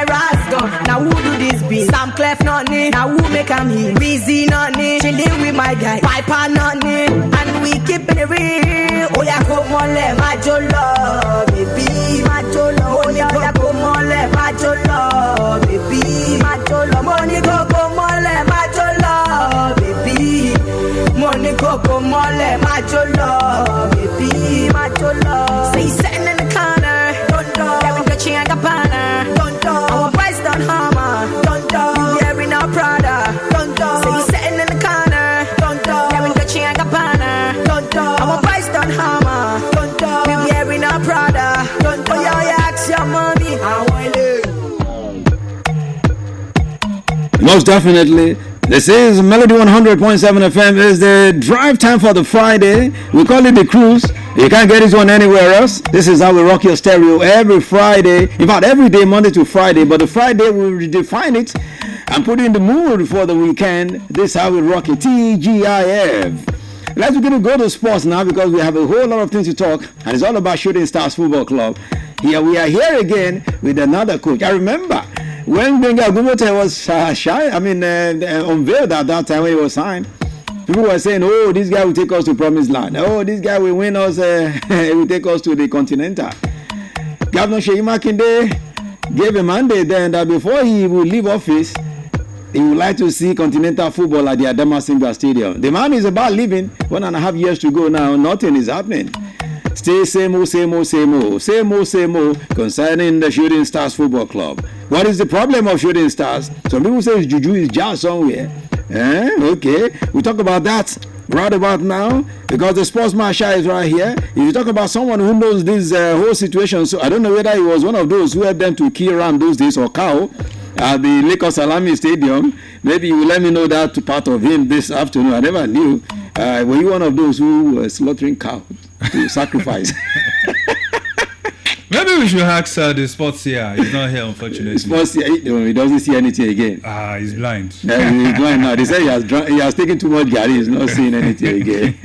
Rascal. Now who do this be? Sam Clef nonny. Now who make him hit? Busy nonny. Chilling with my guy Piper nonny. And we keeping it real. Oh yeah, come on, let my jolo, baby, my jolo. Oh yeah, come on, let my jolo, baby, my jolo. Money go come on, let my jolo, baby. Money go come on, let my jolo, baby, my jolo. Say sitting in the corner, don't do. Kevin Gucci and Gabbana, don't do. Our price don't hammer, don't do. Wearing our Prada, don't do. Say sitting in the corner, don't do. Kevin Gucci and Gabbana, don't do. Our price don't hammer, don't do. We wearing our Prada, don't do. Oh yeah, ask your mommy, I want it. Most definitely. This is Melody 100.7 FM. Is the drive time for the Friday. We call it the cruise. You can't get this one anywhere else. This is how we rock your stereo every Friday. In fact, every day, Monday to Friday. But the Friday, we redefine it and put in the mood for the weekend. This is how we rock it. TGIF. Let's go to sports now because we have a whole lot of things to talk. And it's all about Shooting Stars Football Club. Here we are here again with another coach. I remember when Benga Gumote was unveiled at that time when he was signed, people were saying, oh, this guy will take us to promised land. Oh, this guy will win us, he will take us to the Continental. Governor Seyi Makinde gave a mandate then that before he will leave office, he would like to see Continental football at the Adama Simba Stadium. The man is about leaving, 1.5 years to go now, nothing is happening. Still same old concerning the Shooting Stars Football Club. What is the problem of Shooting Stars? Some people say it's juju is just somewhere. Okay, we talk about that right about now because the sports marshal is right here. If you talk about someone who knows this whole situation, so I don't know whether he was one of those who helped them to kill Ram those days or cow at the Lagos Salami Stadium. Maybe you will let me know that part of him this afternoon. I never knew. Were you one of those who were slaughtering cows to sacrifice? Maybe we should ask the sports here. He's not here, unfortunately. Sports here, he doesn't see anything again. He's blind. He's blind now. They say he has taken too much Gary. He's not seeing anything again.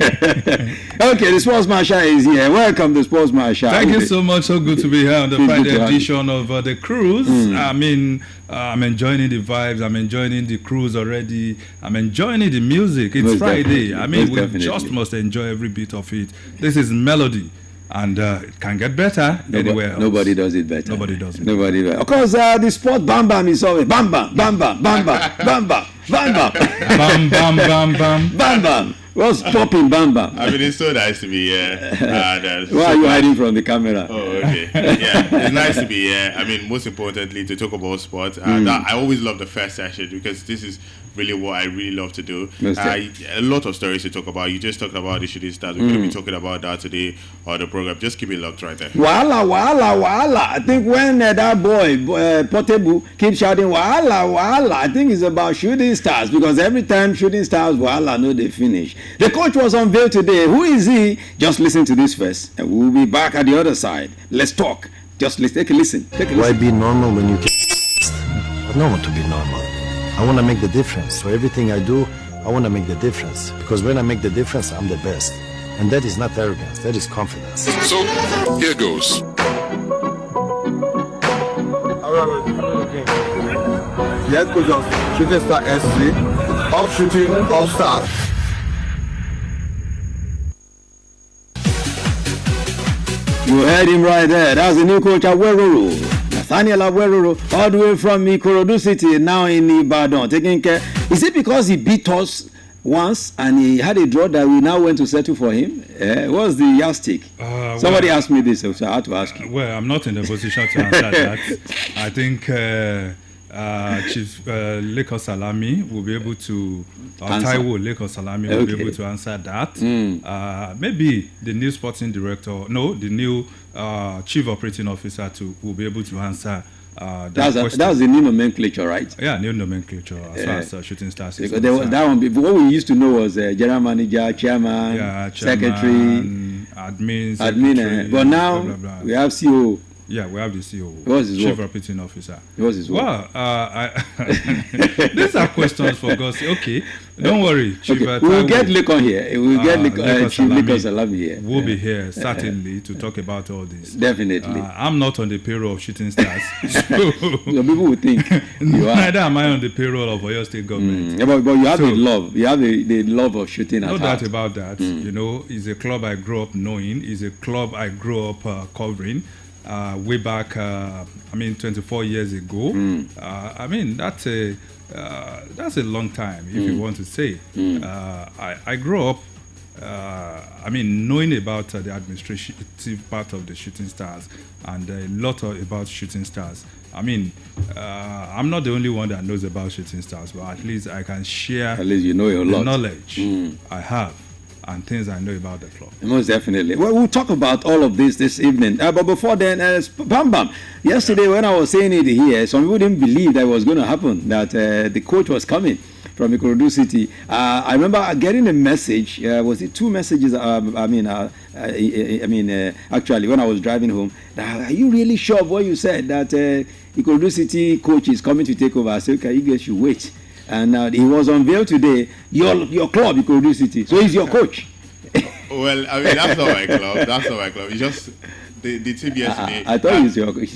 Okay, the sports marshal is here. Welcome, the sports marshal. Thank you so much. So good to be here on the Friday edition of the cruise. I mean, I'm enjoying the vibes. I'm enjoying the cruise already. I'm enjoying the music. It's Friday. Definitely. I mean, we just must enjoy every bit of it. This is Melody. And it can get better anywhere else. Nobody does it better. Nobody does it. Nobody does. Of course, the sport Bam Bam is always Bam Bam, Bam Bam, Bam Bam, Bam Bam, Bam Bam, Bam Bam, Bam Bam, Bam Bam. What's popping, Bam Bam? I mean, it's so nice to be here. Why are you hiding from the camera? Oh, okay. Yeah, it's nice to be here. I mean, most importantly, to talk about sports. I always love the first session because this is really what I really love to do. A lot of stories to talk about. You just talked about the Shooting Stars. We're going to be talking about that today on the program. Just keep it locked right there. Wala. I think when that boy, Portable, keeps shouting, Wala, I think it's about Shooting Stars because every time Shooting Stars, Wala, no, they finish. The coach was unveiled today. Who is he? Just listen to this first, and we'll be back at the other side. Let's talk. Just take a listen. Why be normal when you can? I don't want to be normal. I want to make the difference. So everything I do, I want to make the difference. Because when I make the difference, I'm the best. And that is not arrogance. That is confidence. So, here goes. The head coach of Shooting Star SC, off shooting, all stars. You heard him right there. That's the new coach at Weroro. Nathaniel Aweroro, all the way from Ikorodu City, now in Ibadan, taking care. Is it because he beat us once and he had a draw that we now went to settle for him? What's the yardstick? Somebody asked me this, so I had to ask you. Well, I'm not in the position to answer that. I think Chief Lagos Salami will be able to, Taiwo Lagos Salami will be able to answer that. Maybe the new sporting director, the new chief operating officer will be able to answer that question. That was the new nomenclature, right? Yeah, new nomenclature as far as Shooting Stars is concerned. That one, what we used to know was general manager, chairman, secretary, admin, but now we have CEO. Yeah, we have the CEO. What's his Chief work? Operating Officer. What's his work? Well, these are questions for God's sake. Okay, don't worry. Chief, Okay, we'll get Taiwo, Lekon here. We'll get Chief Salami Lekon Salami here. We'll be here certainly to talk about all this. Definitely. I'm not on the payroll of Shooting Stars. So Some people would think you are. neither am I on the payroll of Oyo State government. Yeah, but you have So- the love. You have the love of shooting No at doubt heart. about that. You know, it's a club I grew up knowing. It's a club I grew up covering. Way back, 24 years ago. I mean, that's a long time, if you want to say. I grew up, knowing about the administrative part of the Shooting Stars and a lot about Shooting Stars. I mean, I'm not the only one that knows about Shooting Stars, but at least I can share At least you know a the lot. knowledge I have and things I know about the club. Most definitely. Well, we'll talk about all of this evening. But before then, Bam Bam, yesterday when I was saying it here, some people didn't believe that it was going to happen, that the coach was coming from Ikorodu City. I remember getting a message. Was it 2 messages? Actually, when I was driving home, are you really sure of what you said, that Ikorodu City coach is coming to take over? I said, okay, you guys should wait. And he was unveiled today. Your club, Ikorodu City. So he's your coach. Well, I mean, that's not my club. That's not my club. It's just the team yesterday. I thought he's your coach.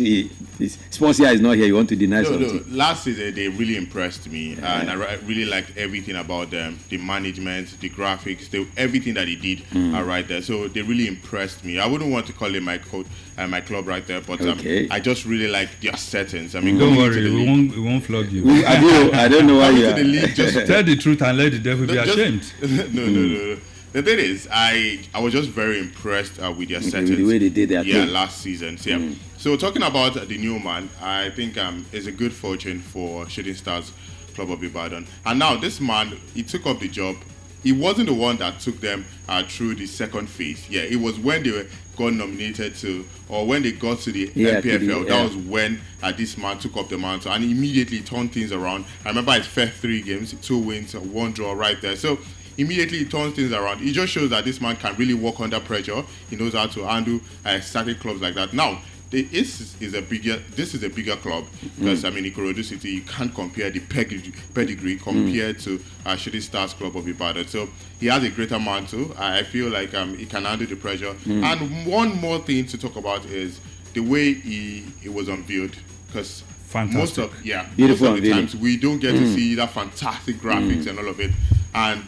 Sportsia is not here. You want to deny No, something? last season they really impressed me, and I really liked everything about them. The management, the graphics, everything that he did right there. So they really impressed me. I wouldn't want to call it my coach and my club right there, but Okay. I just really like their settings. I mean, Don't going into worry, the we league- won't flog you. I don't know why coming you to the are. league just Tell the truth and let the devil be Just- ashamed. No. The thing is, I was just very impressed with their settings. With the way they did their thing. last season. So, yeah. So talking about the new man, I think it's a good fortune for Shooting Stars Club of Ibadan. And now this man, he took up the job. He wasn't the one that took them through the second phase. Yeah, it was when they got nominated to, or when they got to the MPFL. That was when this man took up the mantle and immediately turned things around. I remember his first 3 games, 2 wins, 1 draw right there. So immediately he turns things around. It just shows that this man can really work under pressure. He knows how to handle certain clubs like that. Now, this is a bigger club because Ikorodu City, you can't compare the pedigree compared to Shooting Stars Club of Ibadan. So he has a greater mantle. I feel like he can handle the pressure. And one more thing to talk about is the way he was unveiled, because most of Beautiful the times we don't get to see that fantastic graphics and all of it. And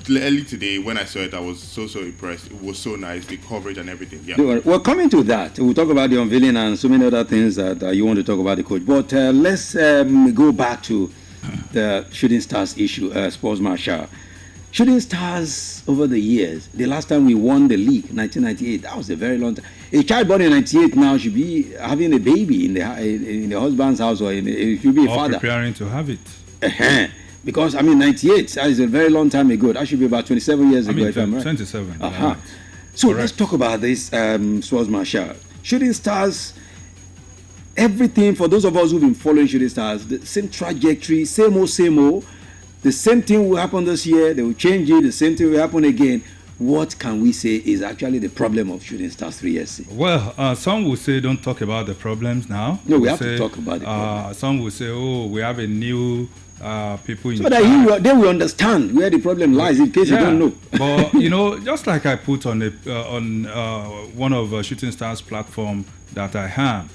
early today when I saw it, I was so impressed. It was so nice, the coverage and everything. Yeah. Well, coming to that, we'll talk about the unveiling and so many other things that you want to talk about the coach. But let's go back to the Shooting Stars issue, Sports Marshal. Shooting Stars over the years, the last time we won the league, 1998, that was a very long time. A child born in 98 now should be having a baby in the husband's house, or it should be a Or father. preparing to have it. Because, 98, that is a very long time ago. That should be about 27 years ago, if I'm right. 27. Uh-huh. So let's talk about this, Sports Marshal. Shooting Stars, everything, for those of us who've been following Shooting Stars, the same trajectory, same old. The same thing will happen this year, they will change it, the same thing will happen again. What can we say is actually the problem of Shooting Stars 3SC? Well, some will say don't talk about the problems now. No, we have to talk about the problem. Some will say, oh, we have a new people in So that they will understand where the problem lies in case you don't know. But, just like I put on one of Shooting Stars platform that I have,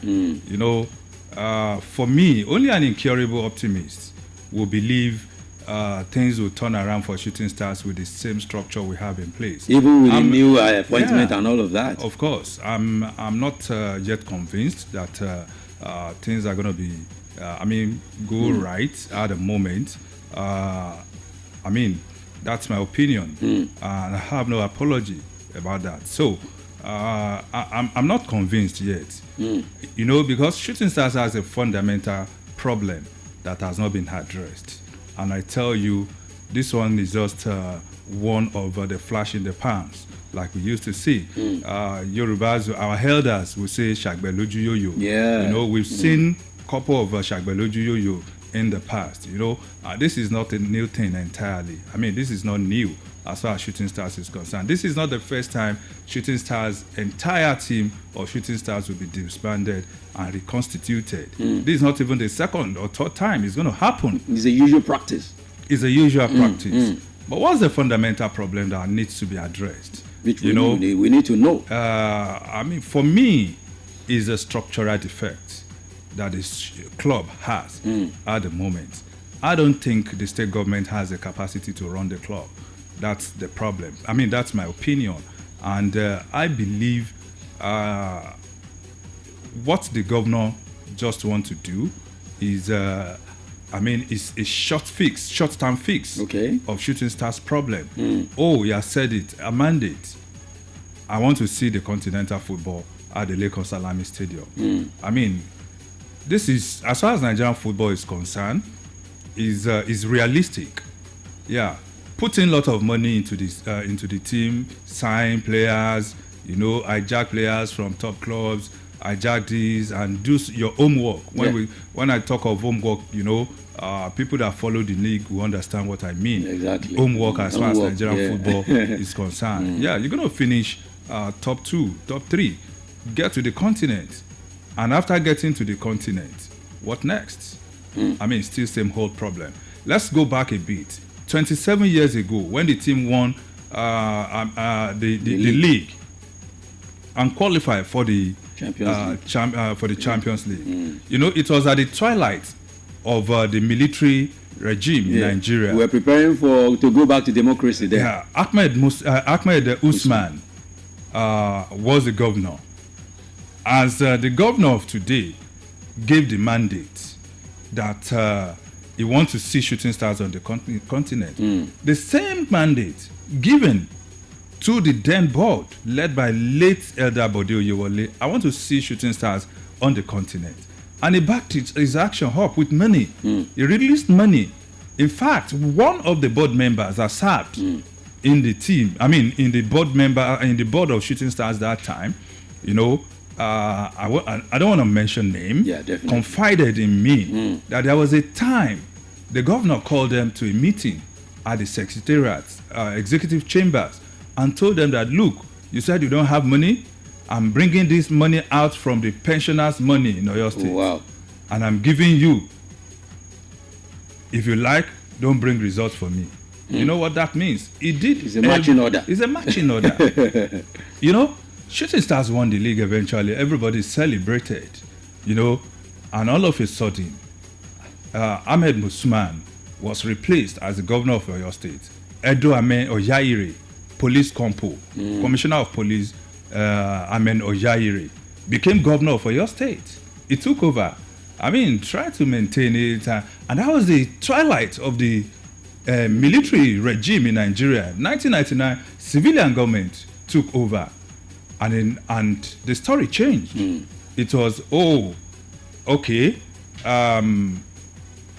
for me, only an incurable optimist will believe things will turn around for Shooting Stars with the same structure we have in place. Even with the new appointment and all of that. Of course, I'm not yet convinced that things are going to be, go right at the moment. That's my opinion, and I have no apology about that. So I'm not convinced yet, because Shooting Stars has a fundamental problem that has not been addressed. And I tell you, this one is just one of the flash in the pans, like we used to see. Yorubas, our elders will say Shagbeloju Yoyo. Yeah. We've seen a couple of Shagbeloju Yoyo in the past. This is not a new thing entirely. This is not new. as far as Shooting Stars is concerned. This is not the first time Shooting Stars' entire team of Shooting Stars will be disbanded and reconstituted. This is not even the second or third time it's going to happen. It's a usual practice. It's a usual practice. But what's the fundamental problem that needs to be addressed? Which we need to know. I mean, for me, is a structural defect that this club has at the moment. I don't think the state government has the capacity to run the club. That's the problem. I mean, that's my opinion. And I believe what the governor just want to do is, is a short-term fix of Shooting Stars' problem. Oh, he has said it, a mandate. I want to see the continental football at the Lagos Salami Stadium. I mean, this is, as far as Nigerian football is concerned, is realistic. Yeah, put in a lot of money into this into the team, sign players, hijack players from top clubs, hijack these, and do your homework. When I talk of homework, people that follow the league will understand what I mean. Exactly. Homework as far as Nigerian football is concerned. Yeah, you're gonna finish top 2, top 3, get to the continent, and after getting to the continent, what next? I mean, still same whole problem. Let's go back a bit. 27 years ago, when the team won the league and qualified for the Champions League, it was at the twilight of the military regime in Nigeria. We were preparing to go back to democracy there. Yeah, Ahmed Usman was the governor. As the governor of today gave the mandate that he wants to see Shooting Stars on the continent. The same mandate given to the then board led by late Elder Bode Oyewole, I want to see Shooting Stars on the continent. And he backed his action up with money. He released money. In fact, one of the board members that served in the team, in the board of Shooting Stars that time, I don't want to mention name, confided in me that there was a time the governor called them to a meeting at the secretariat, executive chambers, and told them that, look, you said you don't have money. I'm bringing this money out from the pensioners' money in Oyo State. Wow. And I'm giving you. If you like, don't bring results for me. You know what that means? It's a matching order. It's a matching order. Shooting Stars won the league eventually. Everybody celebrated, and all of a sudden, Ahmed Usman was replaced as the governor of Oyo State. Edo Amen Oyaire, police commissioner of police, Amen Oyaire, became governor of Oyo State. He took over. Tried to maintain it, and that was the twilight of the military regime in Nigeria. 1999, civilian government took over. And the story changed. It was,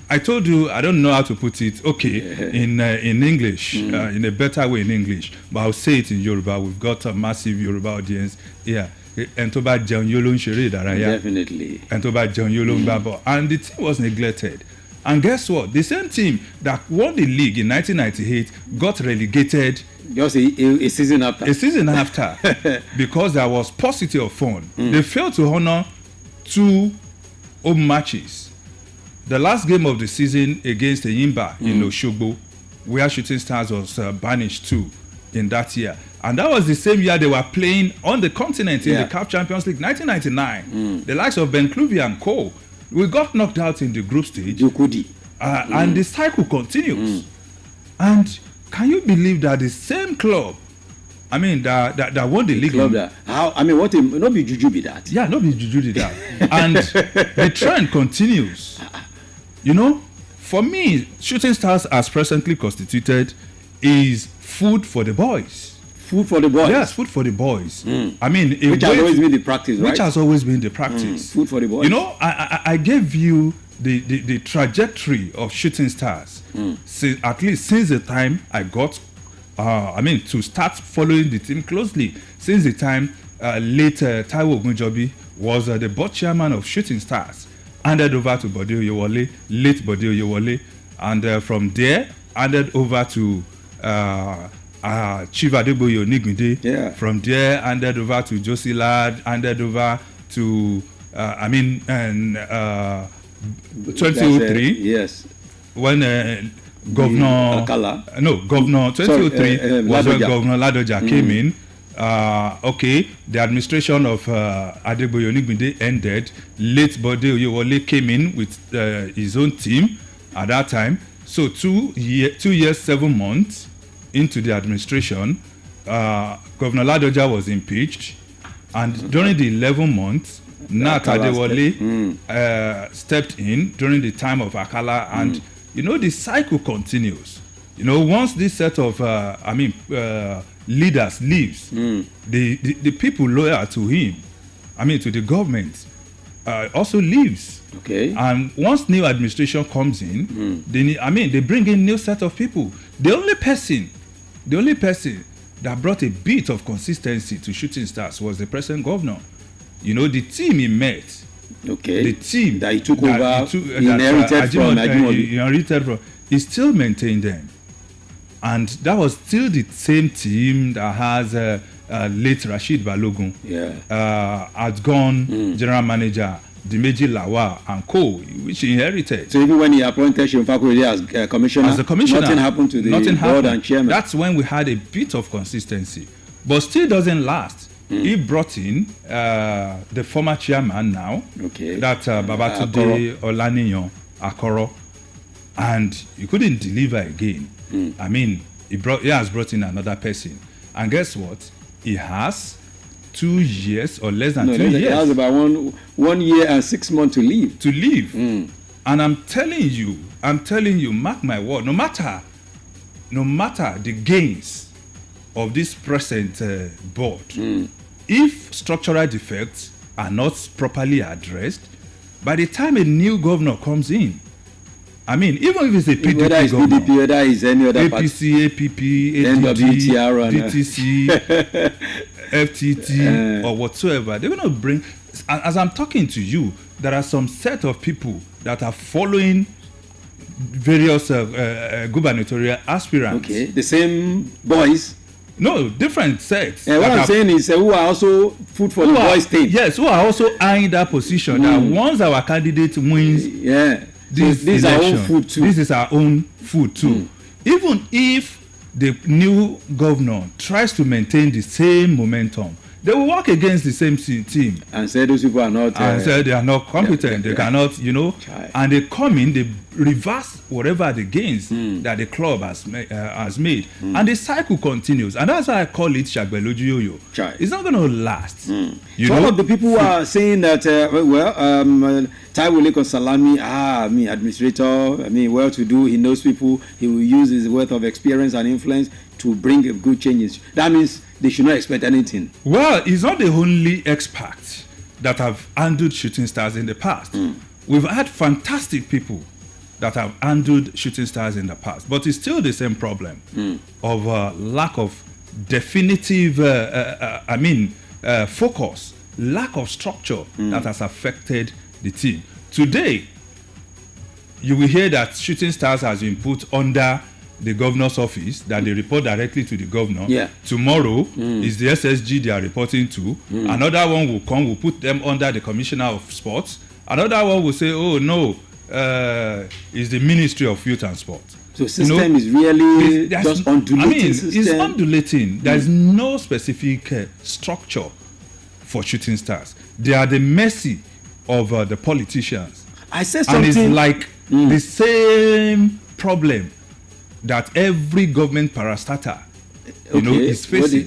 I told you, I don't know how to put it, in English, in a better way in English, but I'll say it in Yoruba. We've got a massive Yoruba audience here. Definitely. And the team was neglected. And guess what? The same team that won the league in 1998 got relegated just a season after. A season after, because there was paucity of funds. They failed to honor 2 home matches. The last game of the season against Eyimba in Oshogbo, where Shooting Stars was banished to in that year. And that was the same year they were playing on the continent in the CAF Champions League, 1999. The likes of Ben Cluvy and Co. We got knocked out in the group stage. And the cycle continues. And can you believe that the same club, that won the league? Not be juju be that. Yeah, not be juju be that. And the trend continues. For me, Shooting Stars as presently constituted is food for the boys. Food for the boys? Yes, food for the boys. Which has always been the practice, right? Which has always been the practice. Food for the boys. I gave you the trajectory of Shooting Stars, at least since the time I got, to start following the team closely, since the time late Taiwo Ogunjobi was the board chairman of Shooting Stars, handed over to Bode Oyewole, late Bode Oyewole, and from there handed over to Chief Adegboye Onigbinde. Yeah. From there, handed over to Josie Lad, handed over to 2003. Yes. When Governor Akala. Governor 2003 was when Ladoja. Governor Ladoja came in. The administration of Adegboye Onigbinde ended. Late Bode Oyewole came in with his own team at that time. So 2 years, 7 months into the administration, Governor Ladoja was impeached, and during the 11 months, Nat Adewale stepped in during the time of Akala, and the cycle continues. Once this set of leaders leaves, the people loyal to him, to the government, also leaves. Okay. And once new administration comes in, they bring in new set of people. The only person that brought a bit of consistency to Shooting Stars was the present governor. The team he met. Okay. The team that he took over, inherited from Ajimobi. He still maintained them. And that was still the same team that has late Rashid Balogun, outgone general manager Dimeji Lawal and co, which he inherited. So even when he appointed Seun Fakorede as commissioner, nothing happened to the board and chairman. That's when we had a bit of consistency, but still doesn't last. He brought in the former chairman now, that Babatunde Olaniyan Akoro, and he couldn't deliver again. He has brought in another person, and guess what? He has 2 years or less than 2 years. He has about 1 year and 6 months to leave. And I'm telling you, mark my word, no matter the gains of this present board, if structural defects are not properly addressed, by the time a new governor comes in, even if it's a PDP whether it's governor, PDP, whether it's any other APC, APP, ADD, DTC, FTT, or whatsoever, they're going to bring. As I'm talking to you, there are some set of people that are following various gubernatorial aspirants. Okay, the same boys. No, different sets. What I'm saying is who are also food for the boys' team. Yes, who are also eyeing that position. That once our candidate wins, this is our own food too. This is our own food too. Even if the new governor tries to maintain the same momentum, they will work against the same team and say those people are not and say they are not competent. They cannot, and they come in, they reverse whatever the gains that the club has made, and the cycle continues. And that's why I call it Shagbeloju Yo-Yo. It's not going to last. Some of the people who are saying that Taiwo Lekon Salami, administrator, well-to-do, he knows people, he will use his wealth of experience and influence to bring good changes. That means they should not expect anything. Well, he's not the only expert that have handled Shooting Stars in the past. We've had fantastic people that have handled Shooting Stars in the past, but it's still the same problem of lack of definitive, focus, lack of structure that has affected the team. Today, you will hear that Shooting Stars has been put under the governor's office, that they report directly to the governor. Tomorrow is the SSG they are reporting to. Another one will come, will put them under the commissioner of sports. Another one will say, oh no, it's the Ministry of Youth and Sport. So system is really just undulating. It's undulating. There's no specific structure for Shooting Stars. They are the mercy of the politicians. I said something. And it's like the same problem that every government parastatal is facing.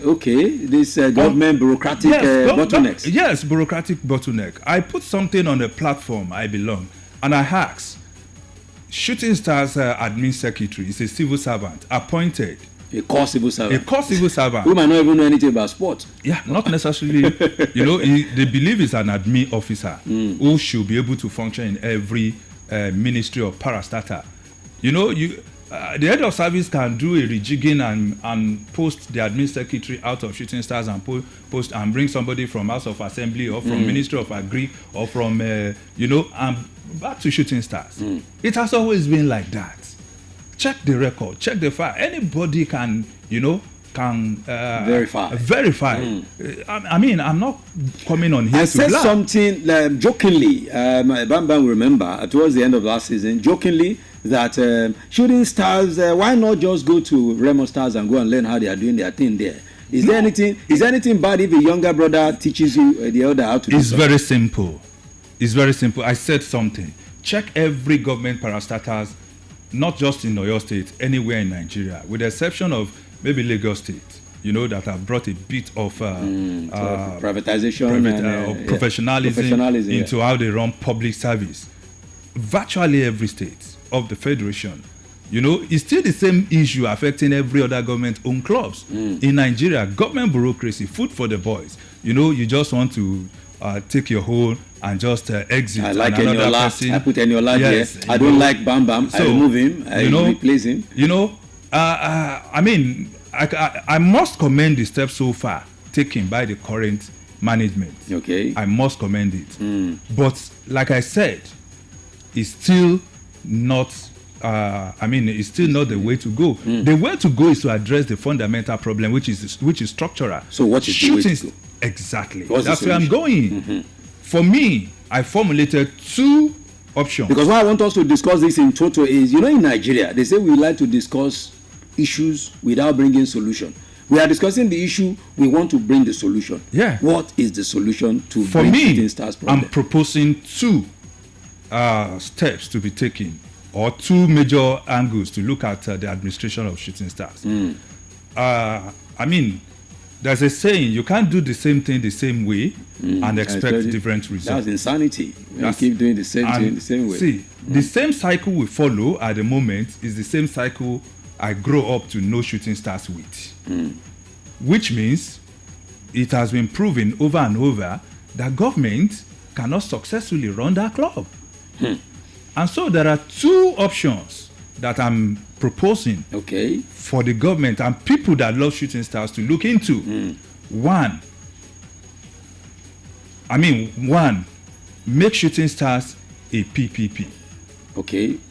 This government bureaucratic bottlenecks. Yes, bureaucratic bottleneck. I put something on the platform I belong, and I asked, Shooting Stars admin secretary is a civil servant appointed. A core civil servant. Who might not even know anything about sport. Yeah, not necessarily. They believe it's an admin officer who should be able to function in every ministry or parastatal. The head of service can do a rejigging and post the admin secretary out of Shooting Stars and post and bring somebody from House of Assembly or from Ministry of Agri or from and back to Shooting Stars. It has always been like that. Check the record, check the file. Anybody can can verify. I mean, I'm not coming on here I to said blah. something jokingly. Bam Bam will remember towards the end of last season, jokingly that shooting stars. Why not just go to Remo Stars and go and learn how they are doing their thing there? Is there anything bad if a younger brother teaches you the elder how to do It's something? very simple. It's very simple. I said something. Check every government parastatals, not just in Oyo State, anywhere in Nigeria, with the exception of maybe Lagos State, that have brought a bit of privatization or professionalism into how they run public service. Virtually every state of the federation, it's still the same issue affecting every other government-owned clubs. In Nigeria, government bureaucracy, food for the boys. You just want to take your whole and just exit. I like another Eniola. person. I put Eniola Yes, there. I don't like Bam Bam. So, I remove him. I replace him. I mean, I must commend the steps so far taken by the current management. Okay. I must commend it. But like I said, it's still not. It's still not the way to go. The way to go is to address the fundamental problem, which is structural. So what is the way to go? Exactly. What's That's the where I'm solution? going. For me, I formulated two options. Because what I want us to discuss this in total is, in Nigeria, they say we like to discuss issues without bringing solution. We are discussing the issue, we want to bring the solution. Yeah. What is the solution to For bring me, Shooting Stars problem? I'm proposing two steps to be taken, or two major angles to look at the administration of Shooting Stars. There's a saying, you can't do the same thing the same way and expect different results. That's insanity. You keep doing the same thing the same way. See, the same cycle we follow at the moment is the same cycle I grow up to know Shooting Stars with. Which means it has been proven over and over that government cannot successfully run that club. And so there are two options that I'm proposing for the government and people that love Shooting Stars to look into. One, make Shooting Stars a PPP.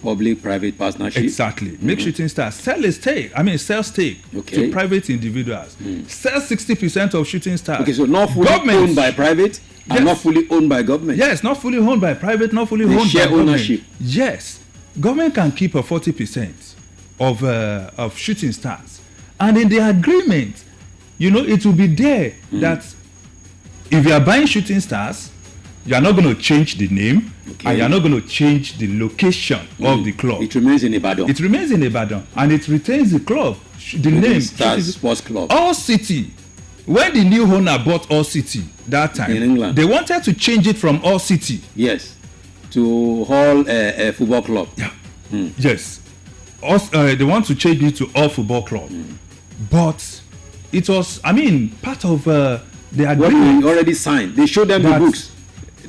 Public-private partnership. Exactly. Make Shooting Stars sell stake to private individuals. Sell 60% of Shooting Stars. Okay, so not fully owned by private and not fully owned by government. Yes, not fully owned by private, not fully owned share by government. ownership. Yes. Government can keep a 40% of Shooting Stars. And in the agreement, it will be there that if you are buying Shooting Stars, you are not going to change the name and you are not going to change the location of the club. It remains in Ibadan. It remains in Ibadan and it retains the club, the name. Stars Sports Club. All City. When the new owner bought All City that time, in England, they wanted to change it from All City. Yes. To Hall Football Club. Yeah. Yes. They want to change it to All Football Club. But it was, part of the agreement. What already signed. They showed them the books.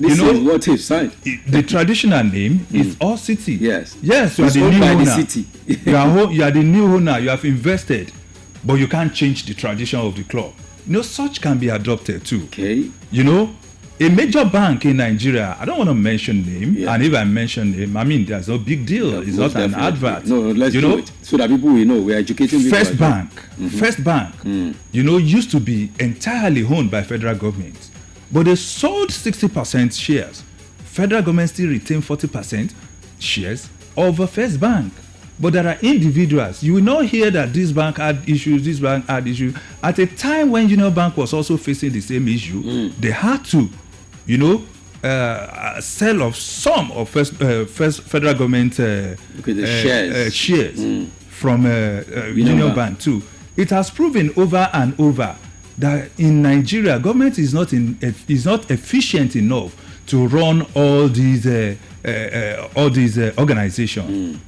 This is what they've signed. The traditional name is All City. Yes. Yes, you are the new owner. The city. you are the new owner. You have invested, but you can't change the tradition of the club. Such can be adopted too. Okay. A major bank in Nigeria, I don't want to mention name, and if I mention name, there's no big deal. It's not an advert. No, let's do it so that people will know. We're educating people. First Bank, used to be entirely owned by federal government, but they sold 60% shares. Federal government still retain 40% shares of First Bank. But there are individuals. You will not hear that this bank had issues, this bank had issues. At a time when Union Bank was also facing the same issue, they had to, sell off some of first federal government shares from Union Bank too. It has proven over and over that in Nigeria, government is not efficient enough to run all these organizations.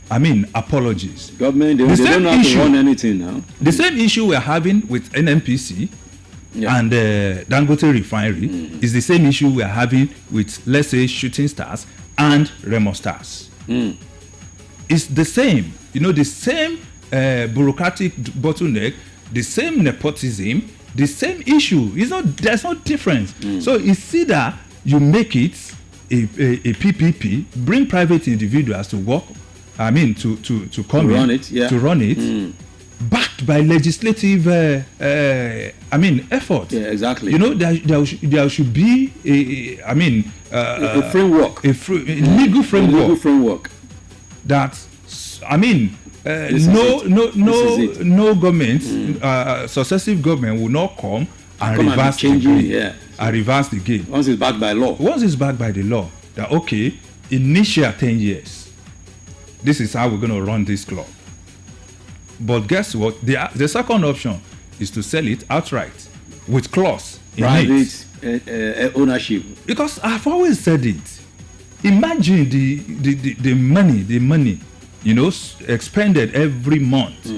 Apologies. Government, they don't have to run anything now. The same issue we're having with NNPC and Dangote Refinery is the same issue we're having with, let's say, Shooting Stars and Remo Stars. It's the same. The same bureaucratic bottleneck, the same nepotism, the same issue. There's no difference. So it's either you make it a PPP, bring private individuals to work, to come to in, run it, to run it, backed by legislative, effort. Yeah, exactly. You know, there should be a framework. a legal framework. Legal framework. That, no government, successive government will not come and reverse the game. Yeah. And reverse the game. Once it's backed by law. Once it's backed by the law, that okay, initial 10 years, this is how we're going to run this club. But guess what? The second option is to sell it outright with clause in private ownership. Because I've always said it. Imagine the money, you know, expended every month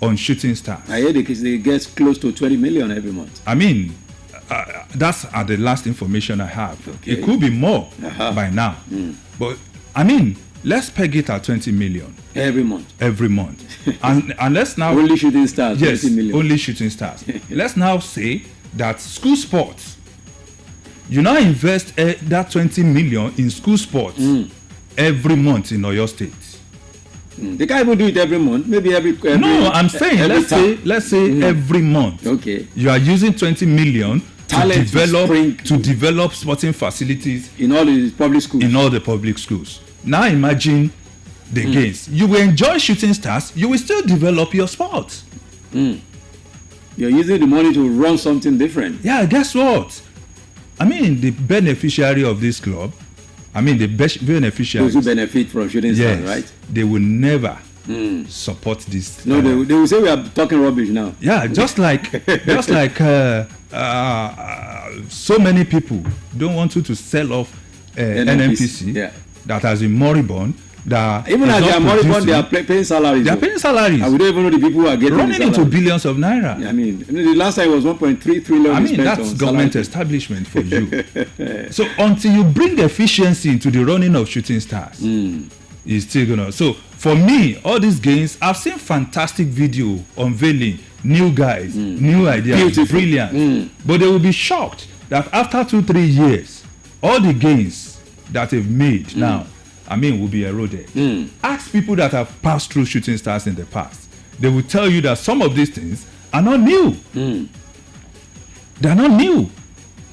on Shooting Stars. I hear they get close to 20 million every month. I mean, that's at the last information I have. Okay. It could be more by now. But I mean, let's peg it at 20 million every month. and let's now only Shooting Stars. Yes, 20 million. only Shooting Stars. Let's now say that school sports, you now invest that 20 million in school sports every month in Oyo State. They can't even do it every month. Maybe every no, I'm saying let's say every month. Okay. You are using 20 million Talent to develop sporting facilities in all the public schools. Now imagine the gains. You will enjoy Shooting Stars. You will still develop your sport. You're using the money to run something different. Yeah, guess what? I mean, the beneficiary of this club, the beneficiaries. Those who benefit from Shooting Stars, right? They will never support this. No, they will say we are talking rubbish now. Yeah, just like so many people don't want you to sell off NNPC that has been moribund. That even as they are moribund, they are paying salaries. They are paying salaries. And we don't even know the people who are getting running into billions of naira. I mean, the last time it was 1.3 trillion. That's government establishment for you. So until you bring efficiency into the running of Shooting Stars, it's still gonna. So for me, all these gains, I've seen fantastic video unveiling new guys, new ideas, beautiful, brilliant. But they will be shocked that after 2-3 years, all the gains that they've made now, will be eroded. Ask people that have passed through Shooting Stars in the past. They will tell you that some of these things are not new. They are not new.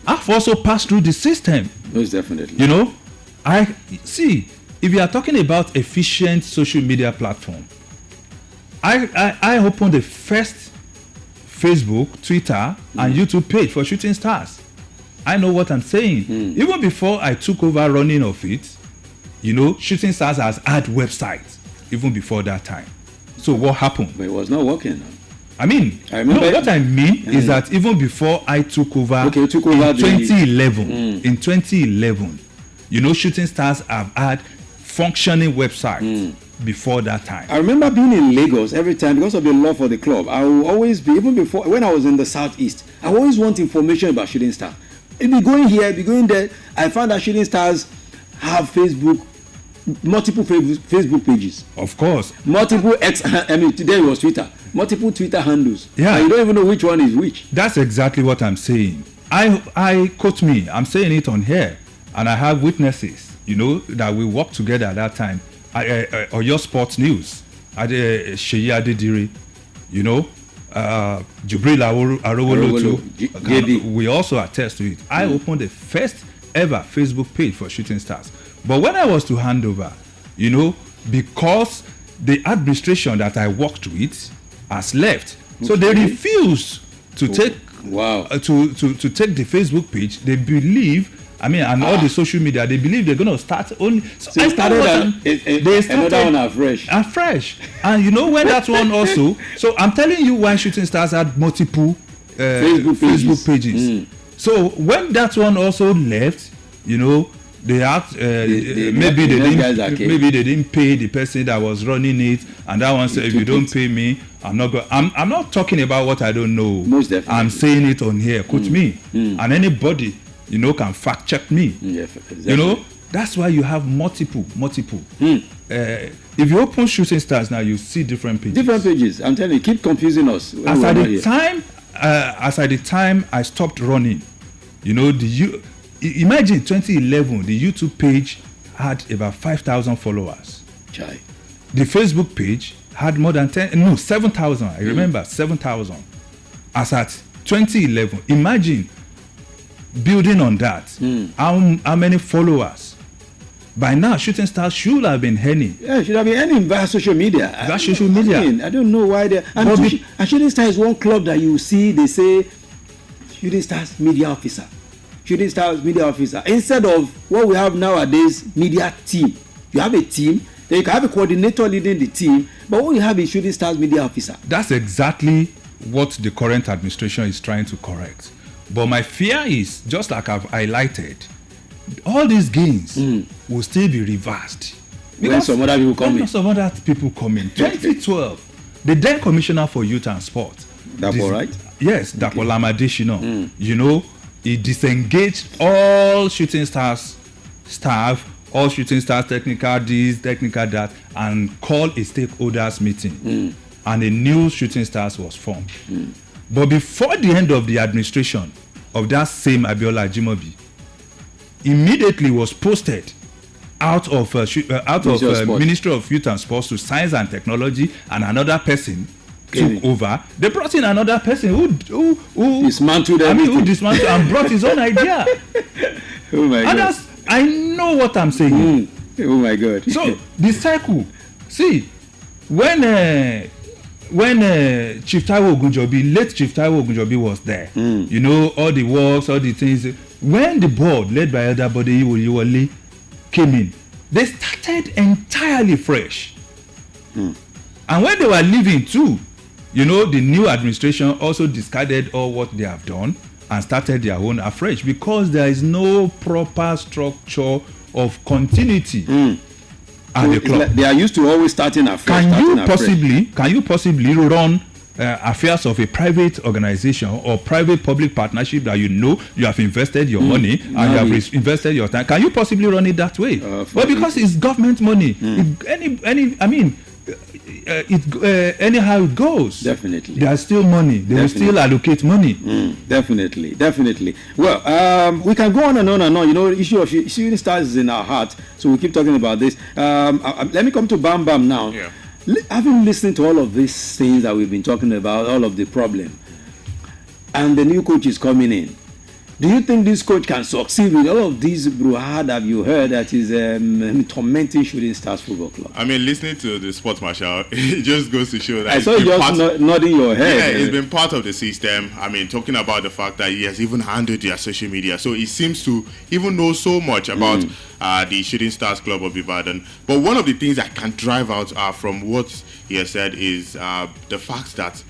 I've also passed through the system. Most definitely. You know, I see. If you are talking about efficient social media platform, I opened the first Facebook, Twitter, and YouTube page for Shooting Stars. I know what I'm saying. Even before I took over running of it, you know, Shooting Stars has had websites even before that time. So what happened? But it was not working. I remember. What I mean is that even before I took over, in 2011, you know, Shooting Stars have had functioning websites before that time. I remember being in Lagos every time because of the love for the club. I will always be, even before when I was in the southeast, I always want information about Shooting Stars. If be going here, be going there. I found that Shooting Stars have multiple Facebook pages. Of course. Multiple today it was Twitter. Multiple Twitter handles. Yeah. And you don't even know which one is which. That's exactly what I'm saying. I quote me, I'm saying it on here, and I have witnesses, you know, that we worked together at that time. Or your sports news. Sheyi Adedire, you know, Jubril Arowolo too. We also attest to it. I opened the first ever Facebook page for Shooting Stars. But when I was to hand over, you know, because the administration that I worked with has left, so they refused to take to take the Facebook page. They believe, and all the social media, they believe they're going to start only. So they started another one afresh. And you know when that one also. So I'm telling you why Shooting Stars had multiple Facebook pages. So when that one also left, you know, they had maybe they didn't pay the person that was running it, and that one said, if you don't pay me, I'm not going. I'm not talking about what I don't know. Most definitely. I'm saying it on here. Quote me, and anybody, you know, can fact check me. Yeah, exactly. You know, that's why you have multiple. If you open Shooting Stars now, you see different pages. I'm telling you, keep confusing us. As at the time I stopped running, you know, imagine 2011, the YouTube page had about 5,000 followers. Chai. The Facebook page had more than 7,000. I remember 7,000 as at 2011. Imagine building on that. How many followers? By now, Shooting Stars should have been earning. Yeah, should have been earning via social media. Via social media. I don't know why they. And Shooting Stars is one club that you see. They say Shooting Stars media officer. Shooting Stars media officer. Instead of what we have nowadays, media team. You have a team. Then you can have a coordinator leading the team. But what you have is Shooting Stars media officer. That's exactly what the current administration is trying to correct. But my fear is, just like I've highlighted, all these gains will still be reversed. When some other people come in. When some other people come in. 2012, the then Commissioner for Youth and Sport. Dapo, right? Yes, Dapo Lamadishino. You know, he disengaged all Shooting Stars staff, all Shooting Stars technical this, technical that, and called a stakeholders meeting. And a new Shooting Stars was formed. But before the end of the administration of that same Abiola Ajimobi, immediately was posted out of Ministry of Youth and Sports to Science and Technology, and another person took over. They brought in another person who dismantled who dismantled and brought his own idea. Oh my God! I know what I'm saying. Oh my God! So the cycle. See, when Chief Taiwo Ogunjobi, late Chief Taiwo Ogunjobi was there, you know, all the works, all the things. When the board led by Elder Bode Iwole came in, they started entirely fresh. And when they were leaving too, you know, the new administration also discarded all what they have done and started their own afresh, because there is no proper structure of continuity. And the club. Like they are used to always starting afresh. Can you possibly run affairs of a private organization or private public partnership that you know you have invested your money and you have invested your time? Can you possibly run it that way? But because it's government money, anyhow it goes. Definitely, there's still money. They will still allocate money. Definitely. Well, we can go on and on and on. You know, the issue of Shooting Stars is in our heart, so we keep talking about this. Let me come to Bam Bam now. Yeah. Having listened to all of these things that we've been talking about, all of the problem, and the new coach is coming in, do you think this coach can succeed with all of these brouhaha that you heard that is tormenting Shooting Stars Football Club? I mean, listening to the sports marshal, it just goes to show that I saw you just nodding your head. Yeah, it's been part of the system. I mean, talking about the fact that he has even handled their social media, so he seems to even know so much about the Shooting Stars Club of Ibadan. But one of the things I can drive out from what he has said is the fact that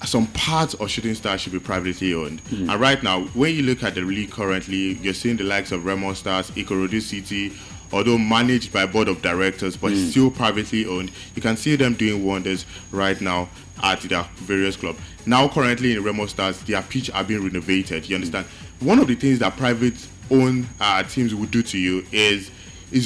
some parts of Shooting Stars should be privately owned. And right now, when you look at the league currently, you're seeing the likes of Remo Stars, Ikorodu City, although managed by board of directors, but still privately owned. You can see them doing wonders right now at their various clubs. Now, currently in Remo Stars, their pitch are being renovated. You understand? One of the things that private-owned teams will do to you is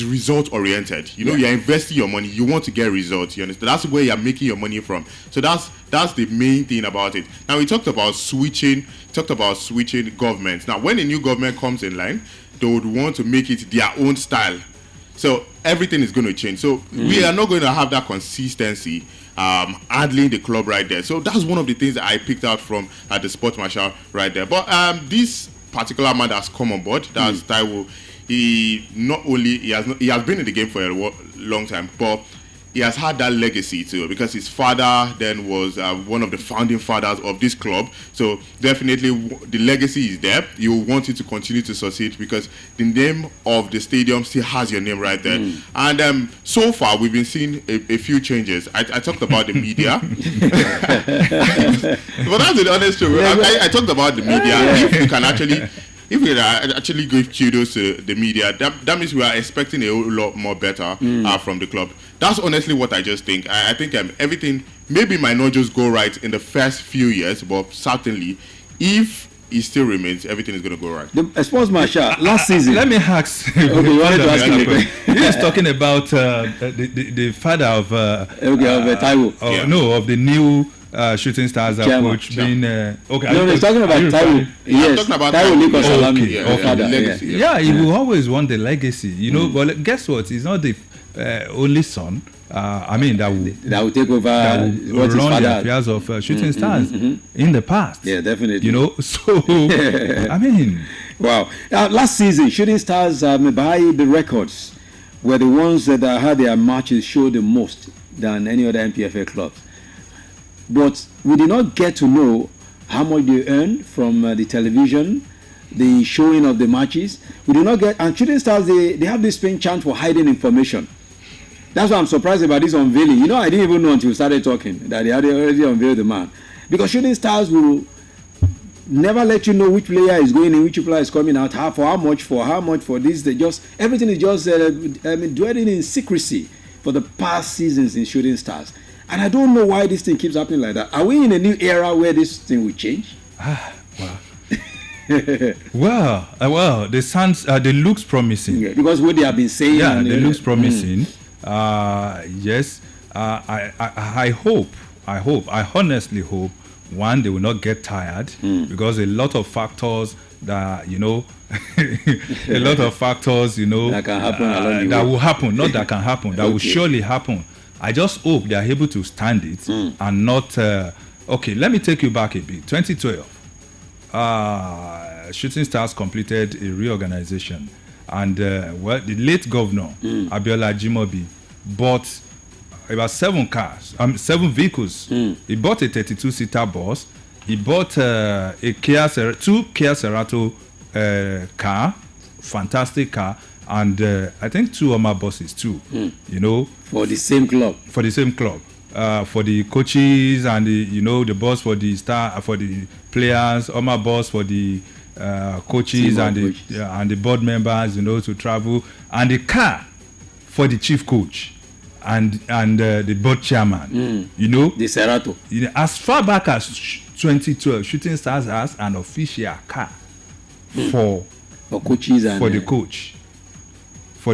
result oriented. You know, you're investing your money, you want to get results. You understand? That's where you're making your money from. So that's the main thing about it. Now we talked about switching governments. Now when a new government comes in line, they would want to make it their own style. So everything is going to change. So we are not going to have that consistency handling the club right there. So that's one of the things that I picked out from the sports marshal right there. But this particular man that's come on board, that's Taiwo. He has been in the game for a long time, but he has had that legacy too, because his father then was one of the founding fathers of this club. So definitely the legacy is there. You want it to continue to succeed because the name of the stadium still has your name right there. And so far we've been seeing a few changes. I talked about the media, but that's the honest truth. I talked about the media. If we actually give kudos to the media, that means we are expecting a whole lot more better from the club. That's honestly what I just think. I think everything maybe might not just go right in the first few years, but certainly if it still remains, everything is going to go right. The sports marshal last season. Let me ask. Okay, you wanted to ask me. He is talking about the father of Taiwo. No, of the new Shooting Stars coach being okay. No, he's talking about Taiwo. Yes, I'm talking about Taiwo Salami. The legacy. Yeah, he will always want the legacy, you know. But guess what? He's not the only son. That will take over. That will run the affairs of Shooting Stars in the past. Yeah, definitely. You know, so I mean, wow. Last season, Shooting Stars, by the records, were the ones that had their matches show the most than any other NPFL clubs. But we did not get to know how much they earned from the television, the showing of the matches. We did not get, and Shooting Stars, they have this strange chance for hiding information. That's why I'm surprised about this unveiling. You know, I didn't even know until we started talking that they had already unveiled the man. Because Shooting Stars will never let you know which player is going in, which player is coming out, for how much, for this. They just, everything is just dwelling in secrecy for the past seasons in Shooting Stars. And I don't know why this thing keeps happening like that. Are we in a new era where this thing will change? Well, the sounds, the looks promising. Yeah, because what they have been saying. Yeah, the looks promising. Yes, I honestly hope, one, they will not get tired because a lot of factors that, you know, that can happen along the that way. will happen, not that can happen, that will surely happen. I just hope they are able to stand it and not, okay, let me take you back a bit. 2012, Shooting Stars completed a reorganization. And the late governor, Abiola Ajimobi, bought about 7 vehicles. He bought a 32-seater bus. He bought two Kia Cerato car, fantastic car, and I think 2 Oma buses too. You know, for the same club. For the same club. For the coaches and the bus for the players, Oma bus for the coaches and the board members, to travel, and the car for the chief coach and the board chairman. The Cerato. As far back as 2012, Shooting Stars has an official car for coaches and for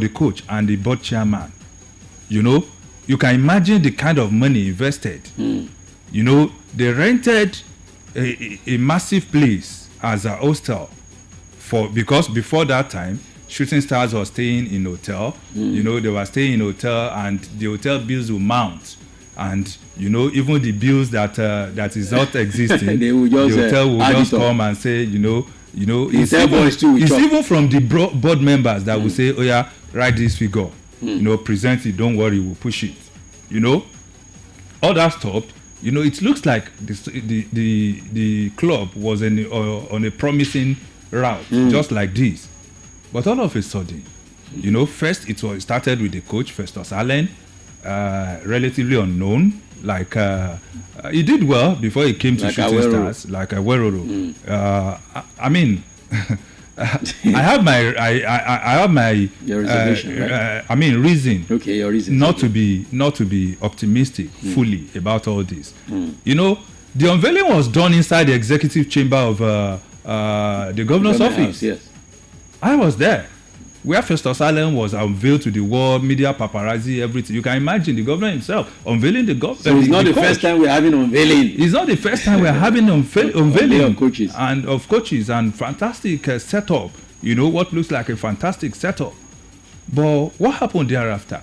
the coach and the board chairman. You can imagine the kind of money invested. They rented a massive place as a hostel because before that time, Shooting Stars was staying in hotel. They were staying in hotel, and the hotel bills will mount, and even the bills that is not existing, the hotel will just come and say, it's even from the board members that will say, oh yeah, write this figure, present it, don't worry, we'll push it. All that stopped. It looks like the club was on a promising route, just like this. But all of a sudden, first it started with the coach, Festus Allen, relatively unknown. Like he did well before he came to Shooting Stars, like Aweroro. I mean, I have my your reservation, right? Reason. Okay, your reason. Not to be optimistic fully about all this. The unveiling was done inside the executive chamber of the governor's office. House, yes. I was there, where Festus Allen was unveiled to the world, media, paparazzi, everything. You can imagine the governor himself unveiling the governor. So it's not the first time we're having unveiling. It's not the first time we're having unveiling of coaches and fantastic setup. What looks like a fantastic setup. But what happened thereafter?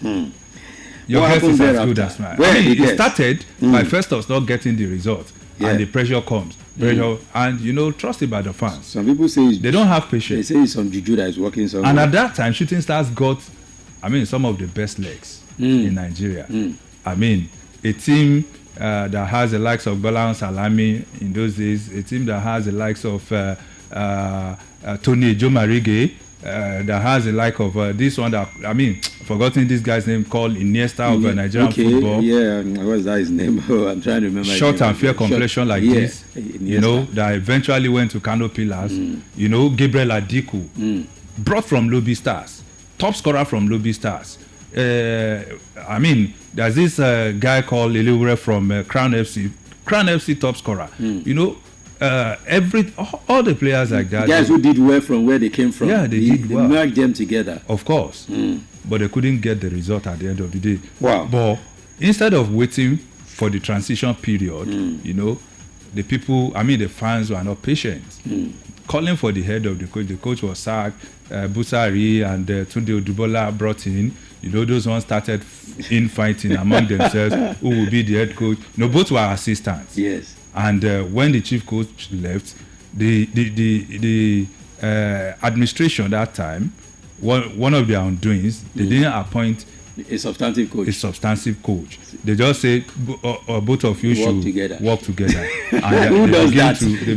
Your guess is as good as mine. It started by Festus not getting the result, and the pressure comes. And trust it by the fans. Some people say they don't have patience. They say it's some juju that is working somewhere. And at that time, Shooting Stars got, some of the best legs in Nigeria. A team that has the likes of Bola Salami in those days, a team that has the likes of Tony Ejomarige, that has the like of this one that forgotten this guy's name, called Iniesta of Nigerian football. Yeah, what's that his name? I'm trying to remember. Short and fair complexion like this. Iniesta. That eventually went to Kano Pillars. Gabriel Adiku, brought from Lobby Stars, top scorer from Lobby Stars. There's this guy called Liliure from Crown FC top scorer. All the players like that, guys who did well from where they came from. Yeah, they did well. They merged them together, of course. But they couldn't get the result at the end of the day. Wow. But instead of waiting for the transition period, the people, the fans were not patient. calling for the head of the coach. The coach was sacked. Busari and Tunde Odubola brought in. You know, those ones started infighting among themselves. Who will be the head coach? No, both were assistants. Yes. And when the chief coach left, the administration that time, one of their undoings, they didn't appoint a substantive coach. They just say both of you should work together. And who does that? They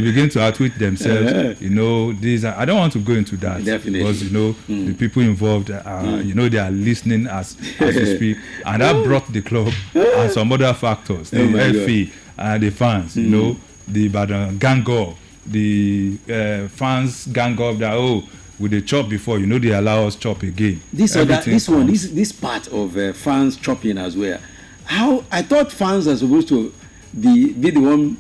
begin to outwit themselves. You know, I don't want to go into that. Definitely. Because you know the people involved, you know, they are listening as we speak, and that brought the club and some other factors, the FA and the fans. You know, the gang up, the fans gang up that with the chop before, you know, they allow us chop again. This part of fans chopping as well. How I thought fans are supposed to be the one,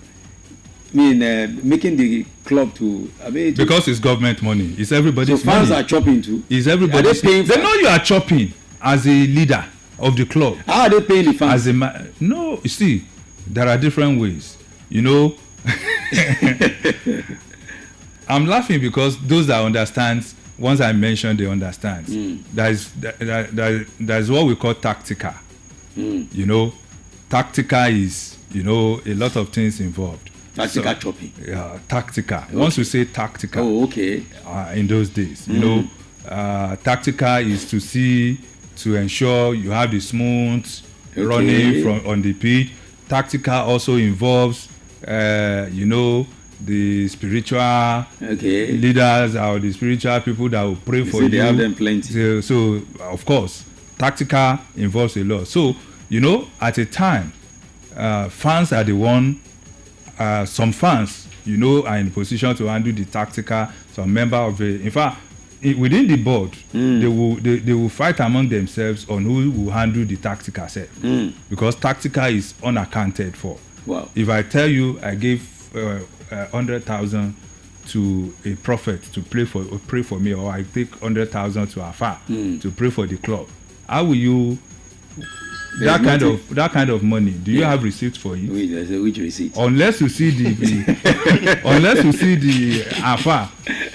making the club to. Because it's government money. It's everybody's so fans money. Are chopping too. It's everybody's. They know you are chopping as a leader of the club. How are they paying the fans? No, you see, there are different ways. You know. I'm laughing because those that understand, once I mention, they understand. That is what we call tactical. You know, tactical is, you know, a lot of things involved. Tactical chopping. Yeah, tactical. Okay. Once we say tactical. Oh, okay. In those days, you know, tactical is to ensure you have the smooth running on the pitch. Tactical also involves, you know, the spiritual leaders or the spiritual people that will pray for you. They have them plenty. So of course, tactical involves a lot. So, you know, at a time, fans are the one. Some fans, you know, are in position to handle the tactical. Some member of in fact, within the board, they will fight among themselves on who will handle the tactical set, because tactical is unaccounted for. Wow. If I tell you I gave 100,000 to a prophet to pray for me, or I take 100,000 to Afa to pray for the club, how will you? That kind of money. Do you have receipts for it? Which receipt? Unless you see unless you see the Afa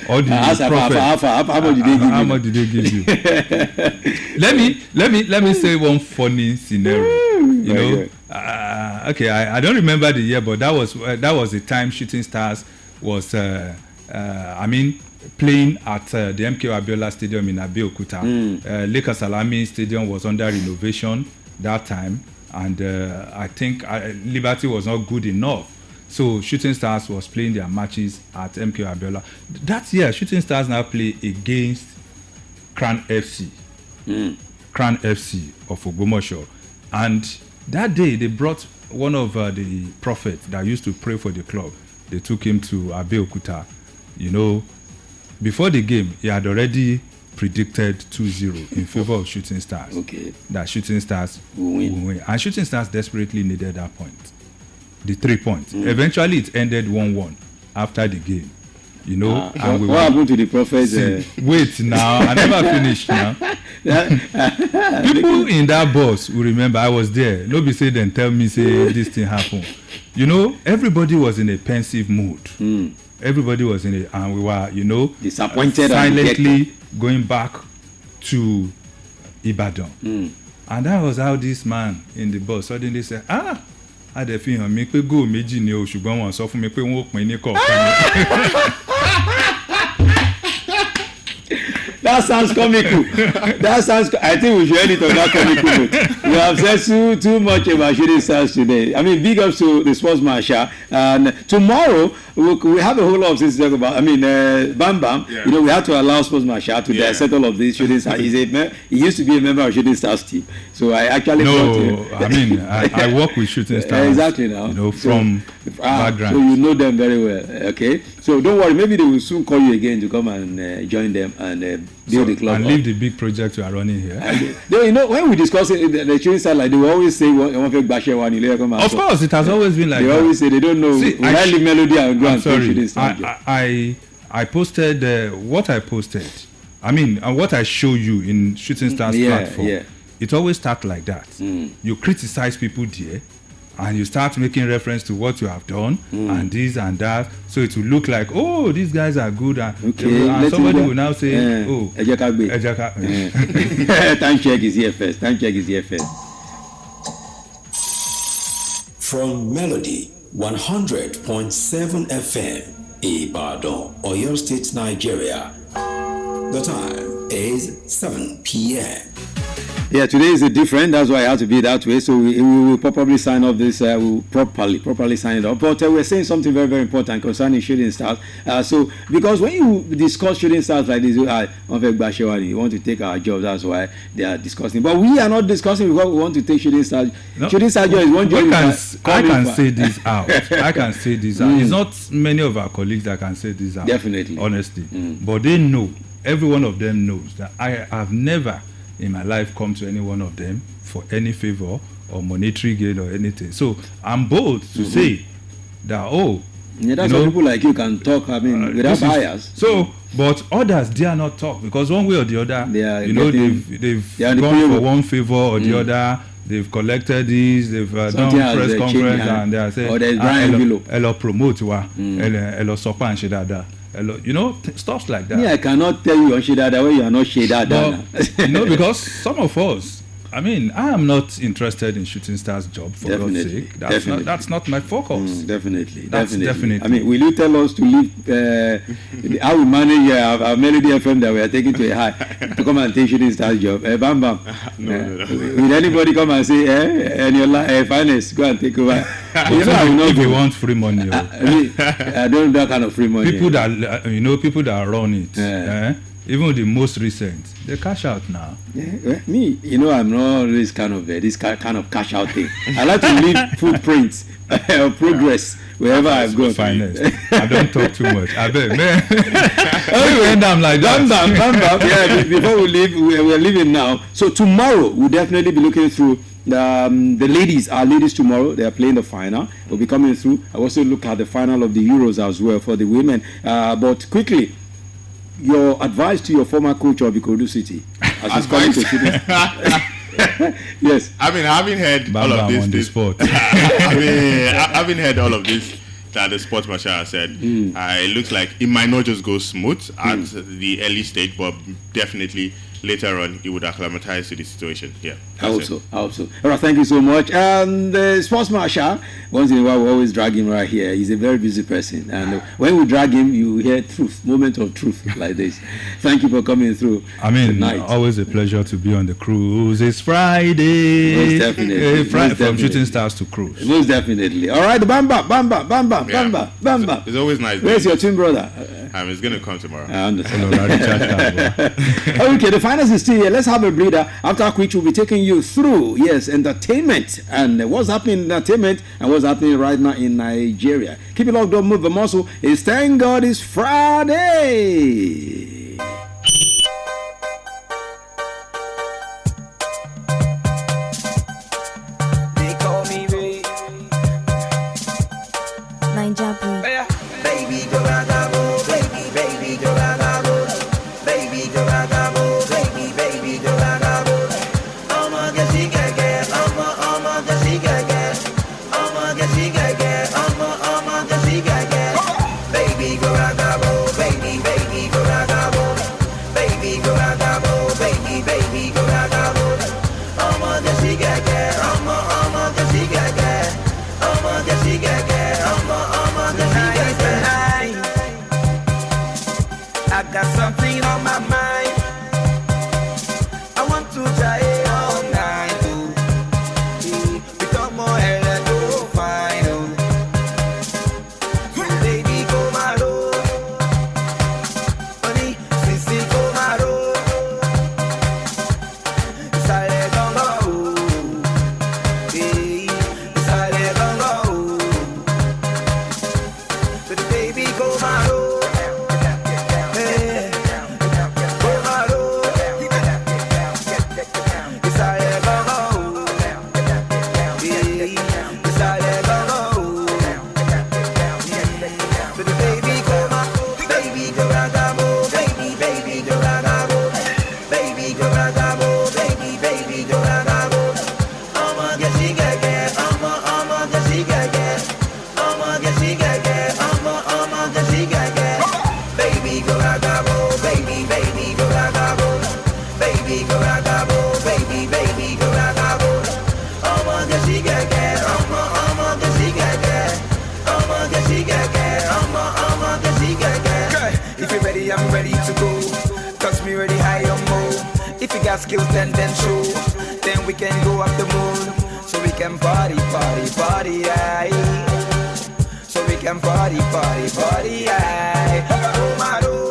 or the prophet. How much did they give you? Let me say one funny scenario. You know, okay, I don't remember the year, but that was the time Shooting Stars was playing at the MK Abiola Stadium in Abeokuta. Lakers Salami Stadium was under renovation that time, and I think Liberty was not good enough, so Shooting Stars was playing their matches at MK Abiola. That year, Shooting Stars now play against Crown FC of Ogbomoso, and that day they brought one of the prophets that used to pray for the club. They took him to Abeokuta. You know, before the game, he had already predicted 2-0 in favor of Shooting Stars. Okay. That Shooting Stars will win. And Shooting Stars desperately needed that point. The 3 points. Eventually, it ended 1-1 after the game. You know, and what happened to the prophets? Wait now, I never finished now. People in that bus will remember I was there. Nobody say then tell me say this thing happened. You know, everybody was in a pensive mood. Everybody was in it, and we were, you know, disappointed, silently going back to Ibadan. And that was how this man in the bus suddenly said, adẹ fi hàn mí pé góò méjì ni o, ṣùgbọ́n wọ́n sọ fún mi pé wọ́n ó pín ní kọ̀ọ̀kan. That sounds comical. I think we should end it on that comical note. We have said too much about Shooting Stars today. I mean, big ups to the sports marshal. And tomorrow we have a whole lot of things to talk about. I mean, Bam Bam. Yeah. You know, we have to allow sports marshal to dissect all of these Shooting Stars. He used to be a member of Shooting Stars team, so I actually I work with Shooting Stars. Exactly now. You know, from background. So you know them very well. Okay, so don't worry. Maybe they will soon call you again to come and join them and build the club and leave the big project you are running here. You know, when we discuss it, the Shooting Stars, like they will always say, of course, it has always been like they that. They always say they don't know. See, I leave Melody and go and play Shooting Stars. I posted what I posted. I mean, and what I show you in Shooting Stars platform. Yeah. It always starts like that. You criticize people there, and you start making reference to what you have done and this and that, so it will look like, oh, these guys are good, and somebody will now say, oh, time check is here first. From Melody 100.7 FM, Ibadan, Oyo State, Nigeria. The time is 7 p.m. Yeah, today is different. That's why it has to be that way. So we will probably sign off this. We'll properly sign it up. But we're saying something very, very important concerning shooting stars. So because when you discuss shooting stars like this, you want to take our job. That's why they are discussing. But we are not discussing because we want to take shooting stars. No. Shooting star job is one job. I can say this out. It's not many of our colleagues that can say this out. Definitely. Honestly. But they know. Every one of them knows that I have never in my life come to any one of them for any favor or monetary gain or anything. So I'm bold to say that, that's why people like you can talk, without bias. So, but others dare not talk because one way or the other, they've gone for one favor or the other. They've collected these, they've done press conference, and they are saying, "Hello, promote wa, hello, sopa and shedada." Stuff like that. I cannot tell you on Shedada where you are not Shedada. Because some of us, I am not interested in shooting stars job for God's sake. That's not my focus. Definitely. Definitely. Will you tell us to leave how we manage our Melody FM that we are taking to a high to come and take shooting stars job? Bam. No. Will anybody come and say, and your finance, go and take over? If you want free money, I don't that kind of free money. People that run it, even the most recent, they cash out now. Me, I'm not this kind of cash out thing. I like to leave footprints or progress wherever I've gone. Finest. I don't talk too much. I bet, man. We end up like that. Bam. Yeah, before we leave, we're leaving now. So tomorrow we'll definitely be looking through the ladies. Our ladies tomorrow, they are playing the final. We'll be coming through. I also look at the final of the Euros as well for the women. But quickly, your advice to your former coach of Ikorodu City as he's coming to shooting. Yes. Having heard all of this, having heard all of this that the sports marshal has said, it looks like it might not just go smooth at the early stage, but definitely later on he would acclimatize to the situation. Yeah. I hope so. All right, thank you so much. And the sports marshal, once in a while we always drag him right here. He's a very busy person, and when we drag him, you hear moment of truth like this. Thank you for coming through. Always a pleasure to be on the cruise. It's Friday. Most definitely. From shooting stars to cruise. Most definitely. All right, Bamba. It's always nice. Where's your twin brother? He's going to come tomorrow. I understand. Okay, the finals is still here. Let's have a breather. After which we'll be taking you through, entertainment and what's happening in entertainment and what's happening right now in Nigeria. Keep it locked up, move the muscle. It's thank God it's Friday. They call me Ray. Niger Brew. Baby, go ragabo, baby, go ragabo, baby, go ragabo, baby, go ragabo. I'ma get she get, I'ma get she get, I'ma get she get, I'ma get she get. Baby, go ragabo, baby, go ragabo, baby, go ragabo, baby, go ragabo. I'ma get she get, I'ma get she get, I'ma get she get, I'ma get she get. I got something on my mind. I want to try it all night. Ooh. skills and then show. Then we can go up the moon. So we can party, party, party, aye. So we can party, party, party, aye. Oh, my Lord.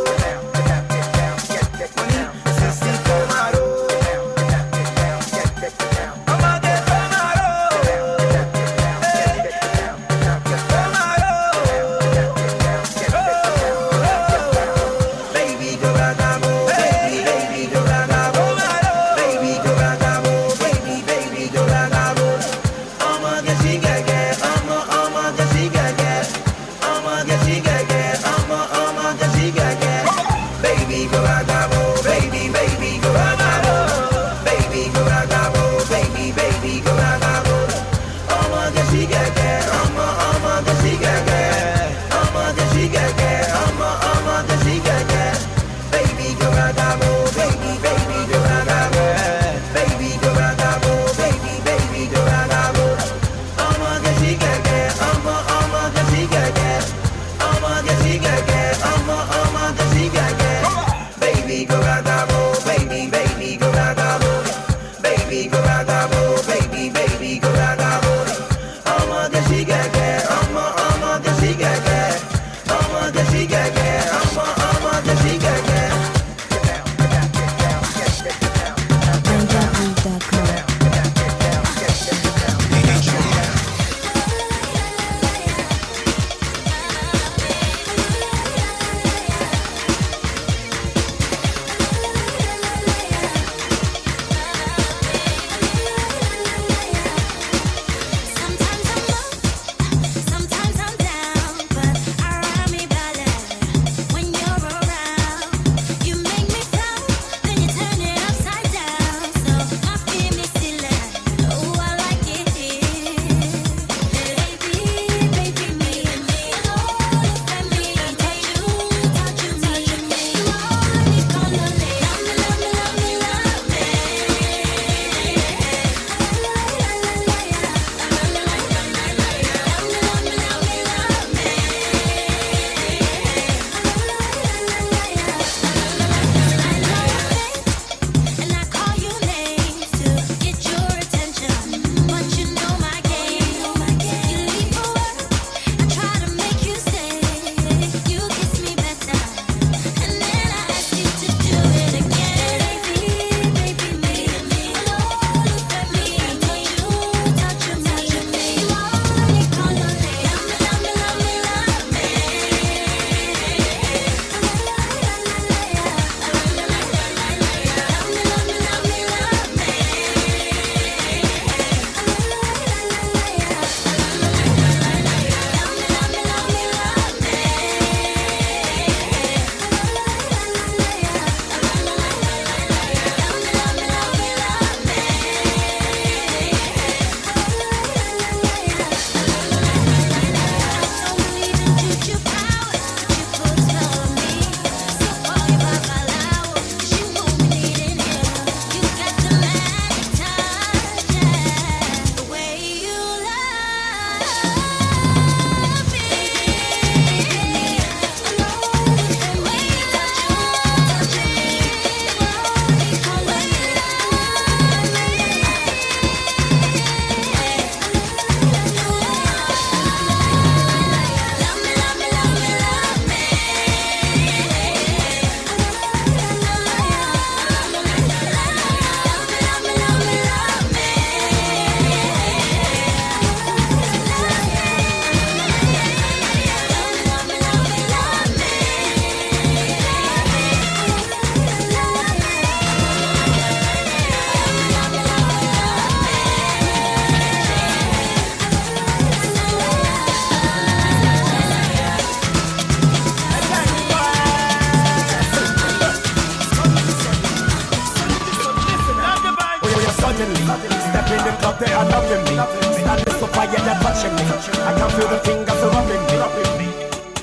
they are loving me. Standing so quiet, they're touching me. I can feel the fingers rubbing me.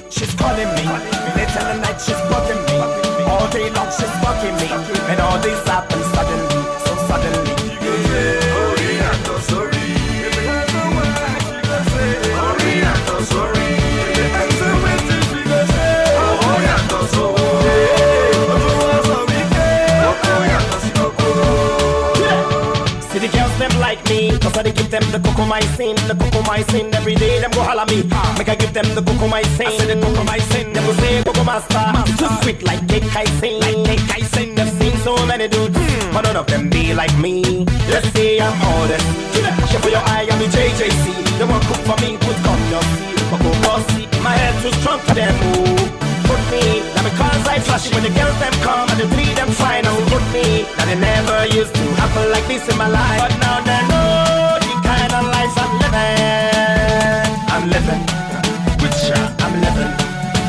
She's calling me, late in the night she's bugging me. All day long she's bugging me. And all this happens suddenly, so suddenly. girls them like me, cause I give them the cocomycin, every day them go holla me. Make I give them the cocomycin, I say the cocomycin, them go say coco master. Too sweet like cake I sing, I've seen so many dudes, but none of them be like me. Let's say I'm honest, share for your eye, I'm the JJC. They won't cook for me, put come your seat, coco bossy. My head too strong for them, put me, now because I flash it when the girls them come and the three them fine, put me, now they never used to happen like this in my life, but now they know the kind of life I'm living, with ya, I'm living,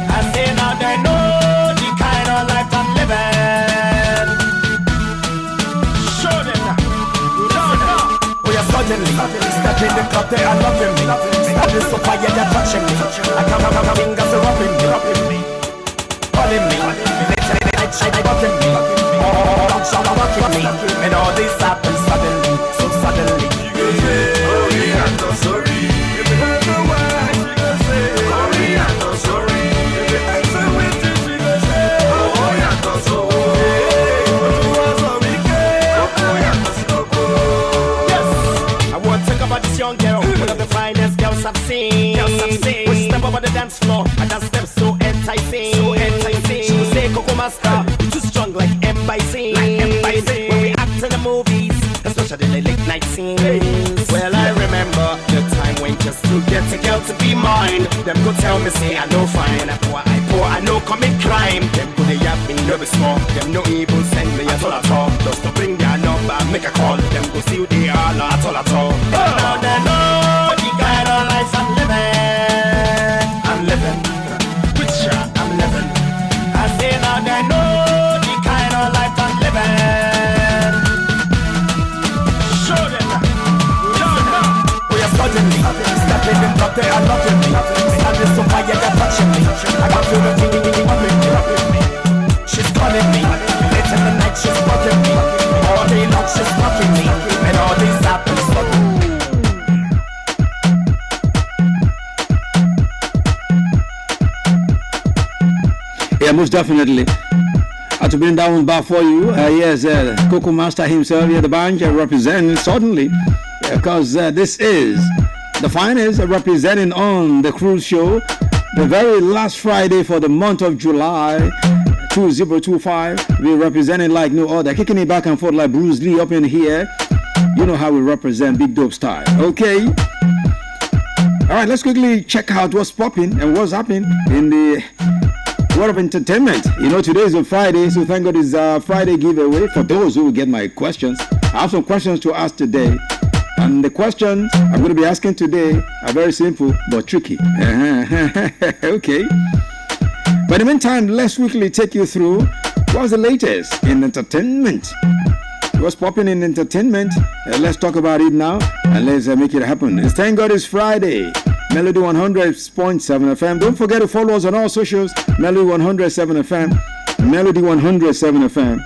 I say now they know the kind of life I'm living, show them now, oh yeah, suddenly, step in the club, they are loving me, standing so quiet, they're touching me, I can't fingers are rubbing me, calling me, I bugging me, oh, don't shout about me, and all this happens suddenly, so suddenly. Oh, yeah, I'm sorry. If you heard the word, she gonna say, oh, yeah, I'm sorry. If you answer with it, she gonna say, oh, yeah, I'm sorry. Yes, I want to talk about this young girl, one of the finest girls I've seen. When she step over the dance floor, and that step so enticing. She will say, Coco Master, you're too strong like M-Bison. When we act in the movies, especially the late night scenes. Well, I remember the time when just to get a girl to be mine, them go tell me, say, I know fine. I pour, I know commit crime. Them go they have me, no be small. Them no even send me at all. Just to bring their number, make a call. Them go see who they are, not at all. Now they know the kind of life I'm living. With ya, I'm living. I say now they know the kind of life I'm living. Show them now. We are suddenly stepping in up there, I loving me. Standing so fire, they're touching me. I can feel the thing rubbing me. She's calling me. Late in the night, she's bugging me. All day long, she's knocking me. And all this happens suddenly. Yeah, most definitely. Had to bring that one back for you. Yes, Coco Master himself here, the band representing suddenly, because this is the finest representing on the cruise show, the very last Friday for the month of July 2025. We're representing like no other, kicking it back and forth like Bruce Lee up in here. You know how we represent Big Dope style. Okay. All right, let's quickly check out what's popping and what's happening in the world of entertainment. You know, today is a Friday, so thank God it's a Friday giveaway for those who will get my questions. I have some questions to ask today, and the questions I'm going to be asking today are very simple but tricky. Okay. But in the meantime, let's quickly take you through what's the latest in entertainment. What's popping in entertainment? Let's talk about it now, and let's make it happen. It's thank God it's Friday. Melody 100.7 FM. Don't forget to follow us on all socials. Melody 100.7 FM. Melody 100.7 FM.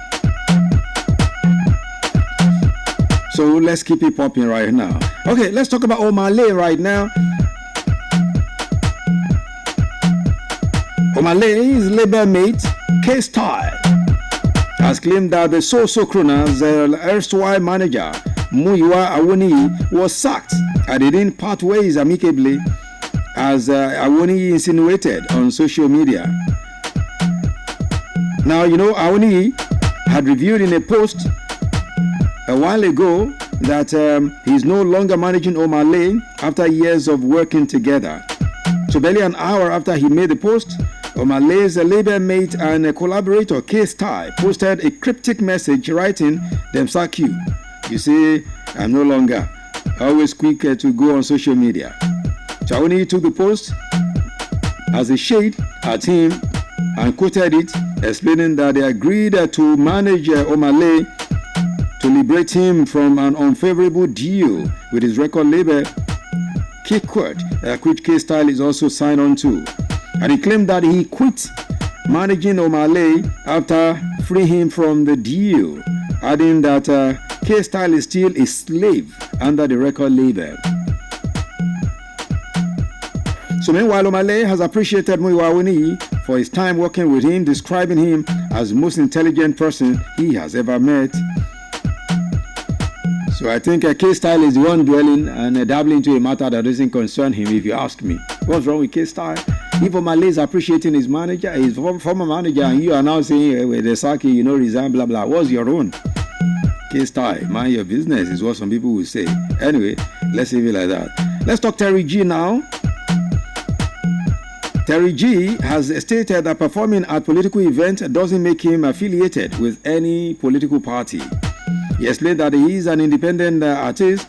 So let's keep it popping right now. Okay, let's talk about Omah Lay right now. Omah Lay's label mate, K-Style, has claimed that the So-So Crooners erstwhile manager, Muyiwa Awoniyi, was sacked and they didn't part ways amicably, as Awoniyi insinuated on social media. Now, you know, Awoniyi had revealed in a post a while ago that he's no longer managing Omah Lay after years of working together. So barely an hour after he made the post, Omah Lay's label mate and collaborator K-Style posted a cryptic message writing, "Them sack you. You see, I'm no longer always quick to go on social media." So Awoniyi took the post as a shade at him and quoted it, explaining that they agreed to manage Omah Lay to liberate him from an unfavorable deal with his record label, Kickquart, which K-Style is also signed on to. And he claimed that he quit managing Omah Lay after freeing him from the deal, adding that K-Style is still a slave under the record label. So meanwhile, Omah Lay has appreciated Muyiwa Awoniyi for his time working with him, describing him as the most intelligent person he has ever met. So I think K-Style is the one dwelling and dabbling into a matter that doesn't concern him, if you ask me. What's wrong with K-Style? If Omale is appreciating his manager, his former manager, and you are now saying, with the Saki, resign, blah, blah. What's your own? K-Style, mind your business is what some people will say. Anyway, let's leave it like that. Let's talk Terry G now. Terry G has stated that performing at political events doesn't make him affiliated with any political party. He explained that he is an independent artist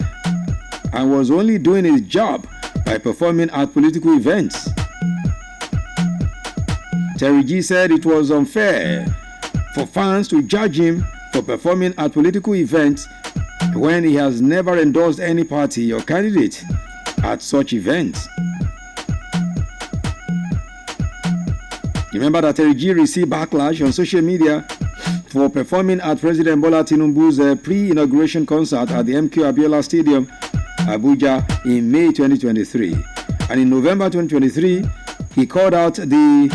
and was only doing his job by performing at political events. Terry G said it was unfair for fans to judge him for performing at political events when he has never endorsed any party or candidate at such events. Remember that Terry G received backlash on social media for performing at President Bola Tinubu's pre-inauguration concert at the MQ Abiola Stadium, Abuja, in May 2023. And in November 2023, he called out the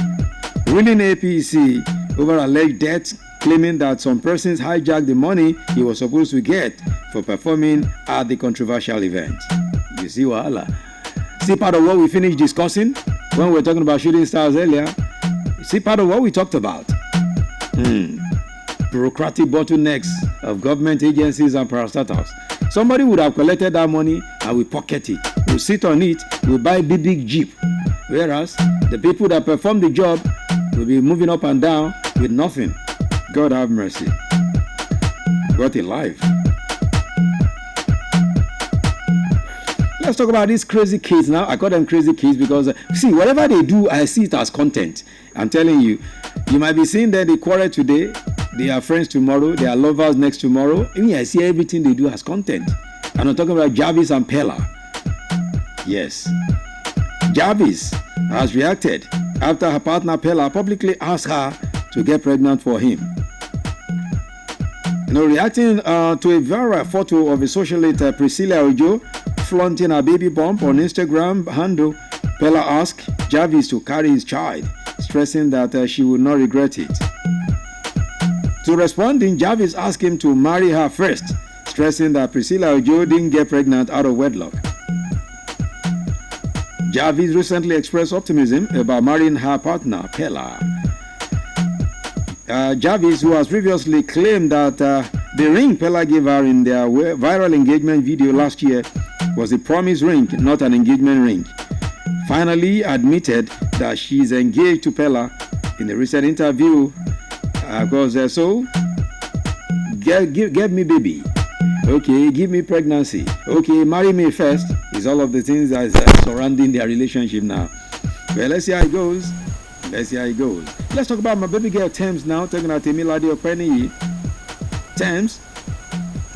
ruling APC over alleged debt, claiming that some persons hijacked the money he was supposed to get for performing at the controversial event. You see, wahala. See part of what we finished discussing when we were talking about shooting stars earlier. See part of what we talked about. Bureaucratic bottlenecks of government agencies and parastatals. Somebody would have collected that money and we pocket it. We'll sit on it, we'll buy big jeep. Whereas the people that perform the job will be moving up and down with nothing. God have mercy. What a life. Let's talk about these crazy kids now. I call them crazy kids because, see, whatever they do, I see it as content. I'm telling you, you might be seeing that they quarrel today, they are friends tomorrow, they are lovers next tomorrow. And I see everything they do as content. And I'm talking about Jarvis and Pella. Yes. Jarvis has reacted after her partner Pella publicly asked her to get pregnant for him. Reacting to a viral photo of a socialite Priscilla Ojo flaunting her baby bump on Instagram handle, Pella asked Jarvis to carry his child, stressing that she would not regret it. To responding, Jarvis asked him to marry her first, stressing that Priscilla Ojo didn't get pregnant out of wedlock. Jarvis recently expressed optimism about marrying her partner, Pella. Jarvis, who has previously claimed that the ring Pella gave her in their viral engagement video last year was a promise ring, not an engagement ring, finally admitted that she is engaged to Pella in a recent interview. Because so, get me baby. Okay, give me pregnancy. Okay, marry me first. Is all of the things that are surrounding their relationship now. Well, let's see how it goes. Let's talk about my baby girl Thames now, talking about Temilade Openiyi. Thames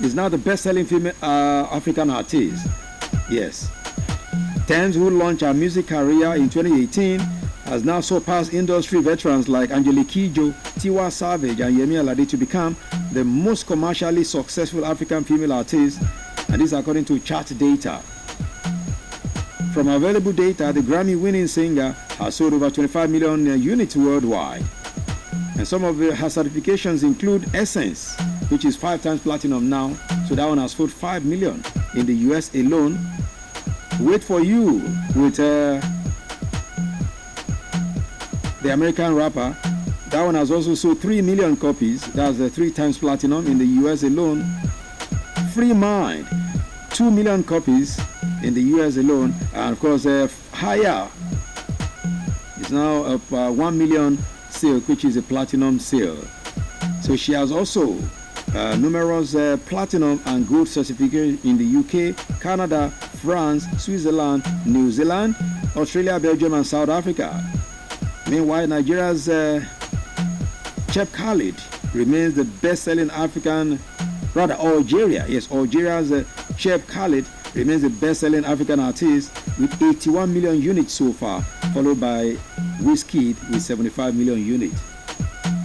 is now the best-selling female African artist. Yes. Thames, who launched her music career in 2018, has now surpassed industry veterans like Angelique Kidjo, Tiwa Savage, and Yemi Alade to become the most commercially successful African female artist, and this according to chart data. From available data, the Grammy-winning singer has sold over 25 million units worldwide. And some of her certifications include Essence, which is 5 times platinum now, so that one has sold 5 million in the US alone. Wait For You with the American rapper, that one has also sold 3 million copies. That's 3 times platinum in the US alone. Free Mind, 2 million copies in the US alone. And of course, Higher is now up 1 million sale, which is a platinum sale. So she has also numerous platinum and gold certificates in the UK, Canada, France, Switzerland, New Zealand, Australia, Belgium, and South Africa. Meanwhile, Nigeria's Chef Khalid remains the best-selling Algeria's Chef Khalid remains the best-selling African artist with 81 million units so far, followed by Wizkid with 75 million units.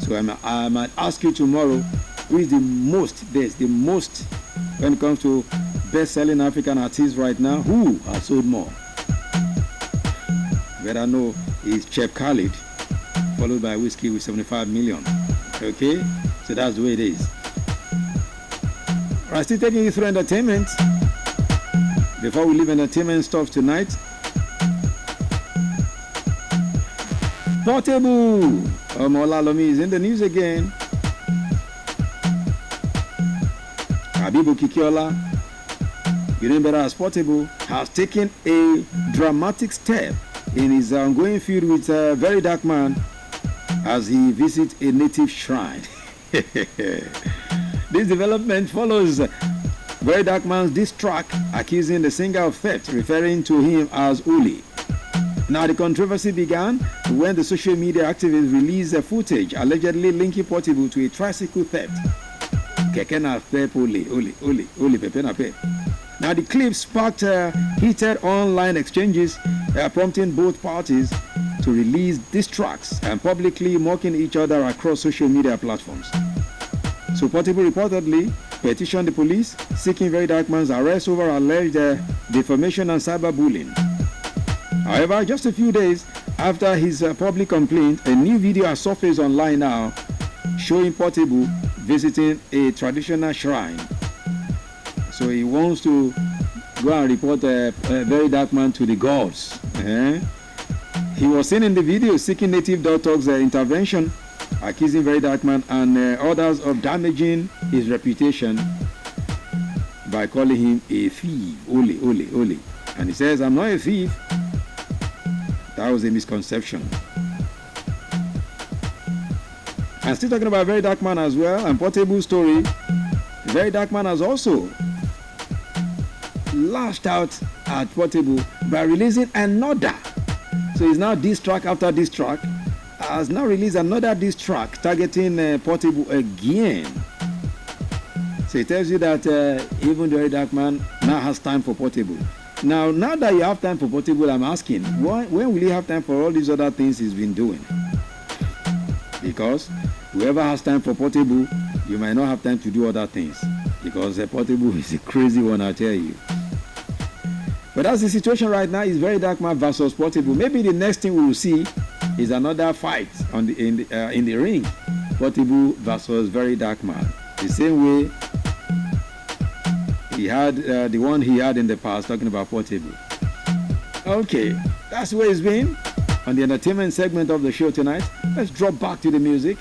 So I might ask you tomorrow, who is the most when it comes to best-selling African artists right now? Who has sold more? Better know is Chef Khalid, followed by Wizkid with 75 million. Okay, so that's the way it is. I'm still taking you through entertainment. Before we leave entertainment stuff tonight, Portable Omolalami is in the news again. Habibu Kikiola, you know better as Portable, has taken a dramatic step in his ongoing feud with a very dark man as he visits a native shrine. This development follows Very Dark Man's diss track accusing the singer of theft, referring to him as Uli. Now the controversy began when the social media activist released a footage allegedly linking Portable to a tricycle theft. Now the clip sparked heated online exchanges, prompting both parties to release diss tracks and publicly mocking each other across social media platforms. So Portable reportedly petitioned the police seeking Very Dark Man's arrest over alleged defamation and cyberbullying. However, just a few days after his public complaint, a new video has surfaced online now showing Portable visiting a traditional shrine. So he wants to go and report a Very Dark Man to the gods. He was seen in the video seeking native doctors' intervention, accusing Very Dark Man and others of damaging his reputation by calling him a thief. Oli. And he says, I'm not a thief. That was a misconception. I'm still talking about Very Dark Man as well, and Portable story. Very Dark Man has also lashed out at Portable by releasing another. So he's now diss track after diss track. Has now released another diss track targeting Portable again. So it tells you that even the Very Dark Man now has time for Portable. Now that you have time for Portable, I'm asking, when will you have time for all these other things he's been doing? Because whoever has time for Portable, you might not have time to do other things. Because Portable is a crazy one, I tell you. But that's the situation right now. Is Very Dark Man versus Portable. Maybe the next thing we will see is another fight in the ring. Portable versus Very Dark Man. The same way he had the one he had in the past, talking about Portable. Okay, that's where it's been on the entertainment segment of the show tonight. Let's drop back to the music.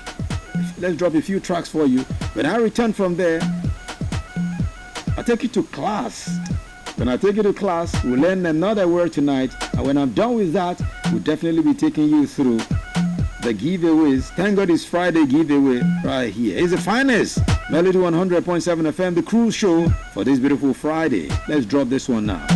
Let's drop a few tracks for you. When I return from there, I'll take you to class. When I take you to class, we'll learn another word tonight. And when I'm done with that, we'll definitely be taking you through the giveaways. Thank God it's Friday giveaway right here. It's the finest. Melody 100.7 FM, the cruise show for this beautiful Friday. Let's drop this one now.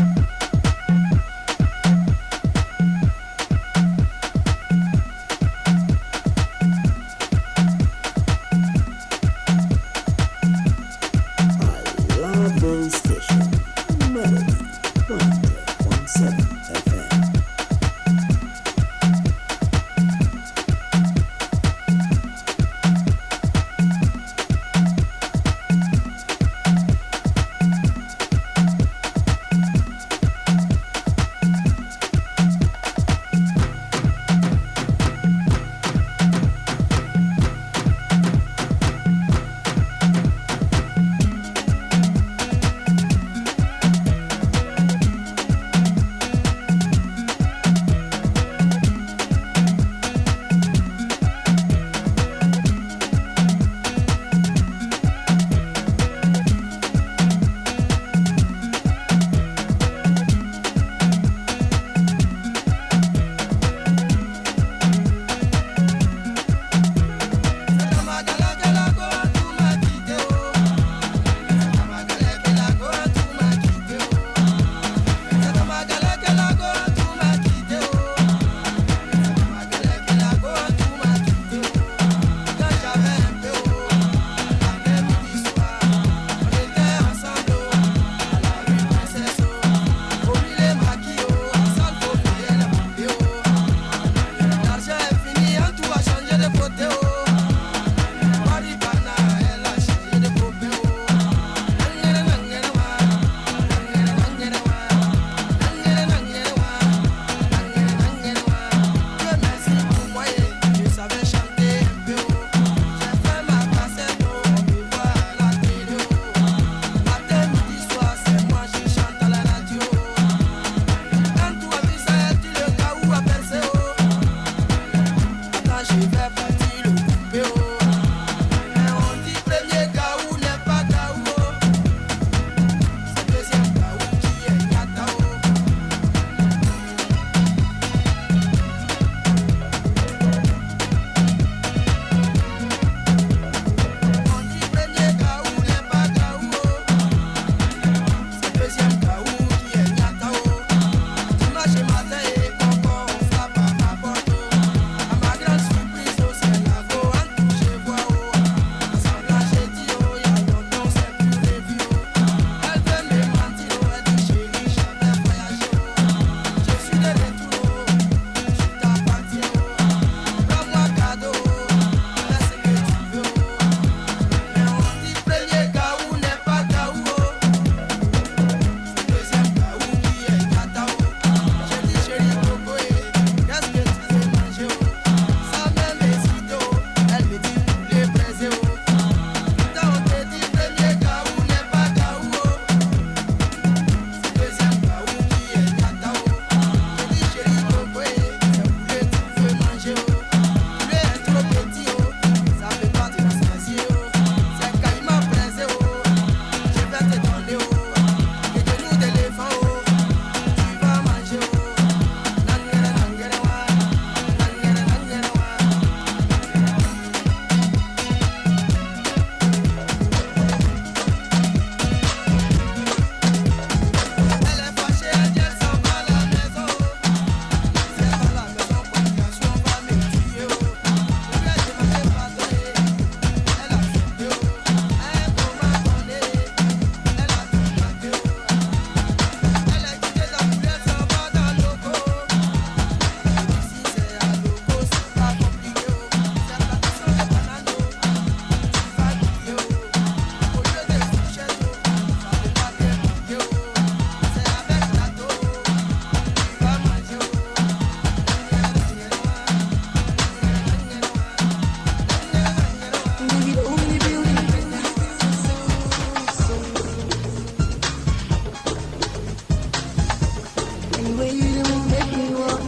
Anyway, you the move make me want.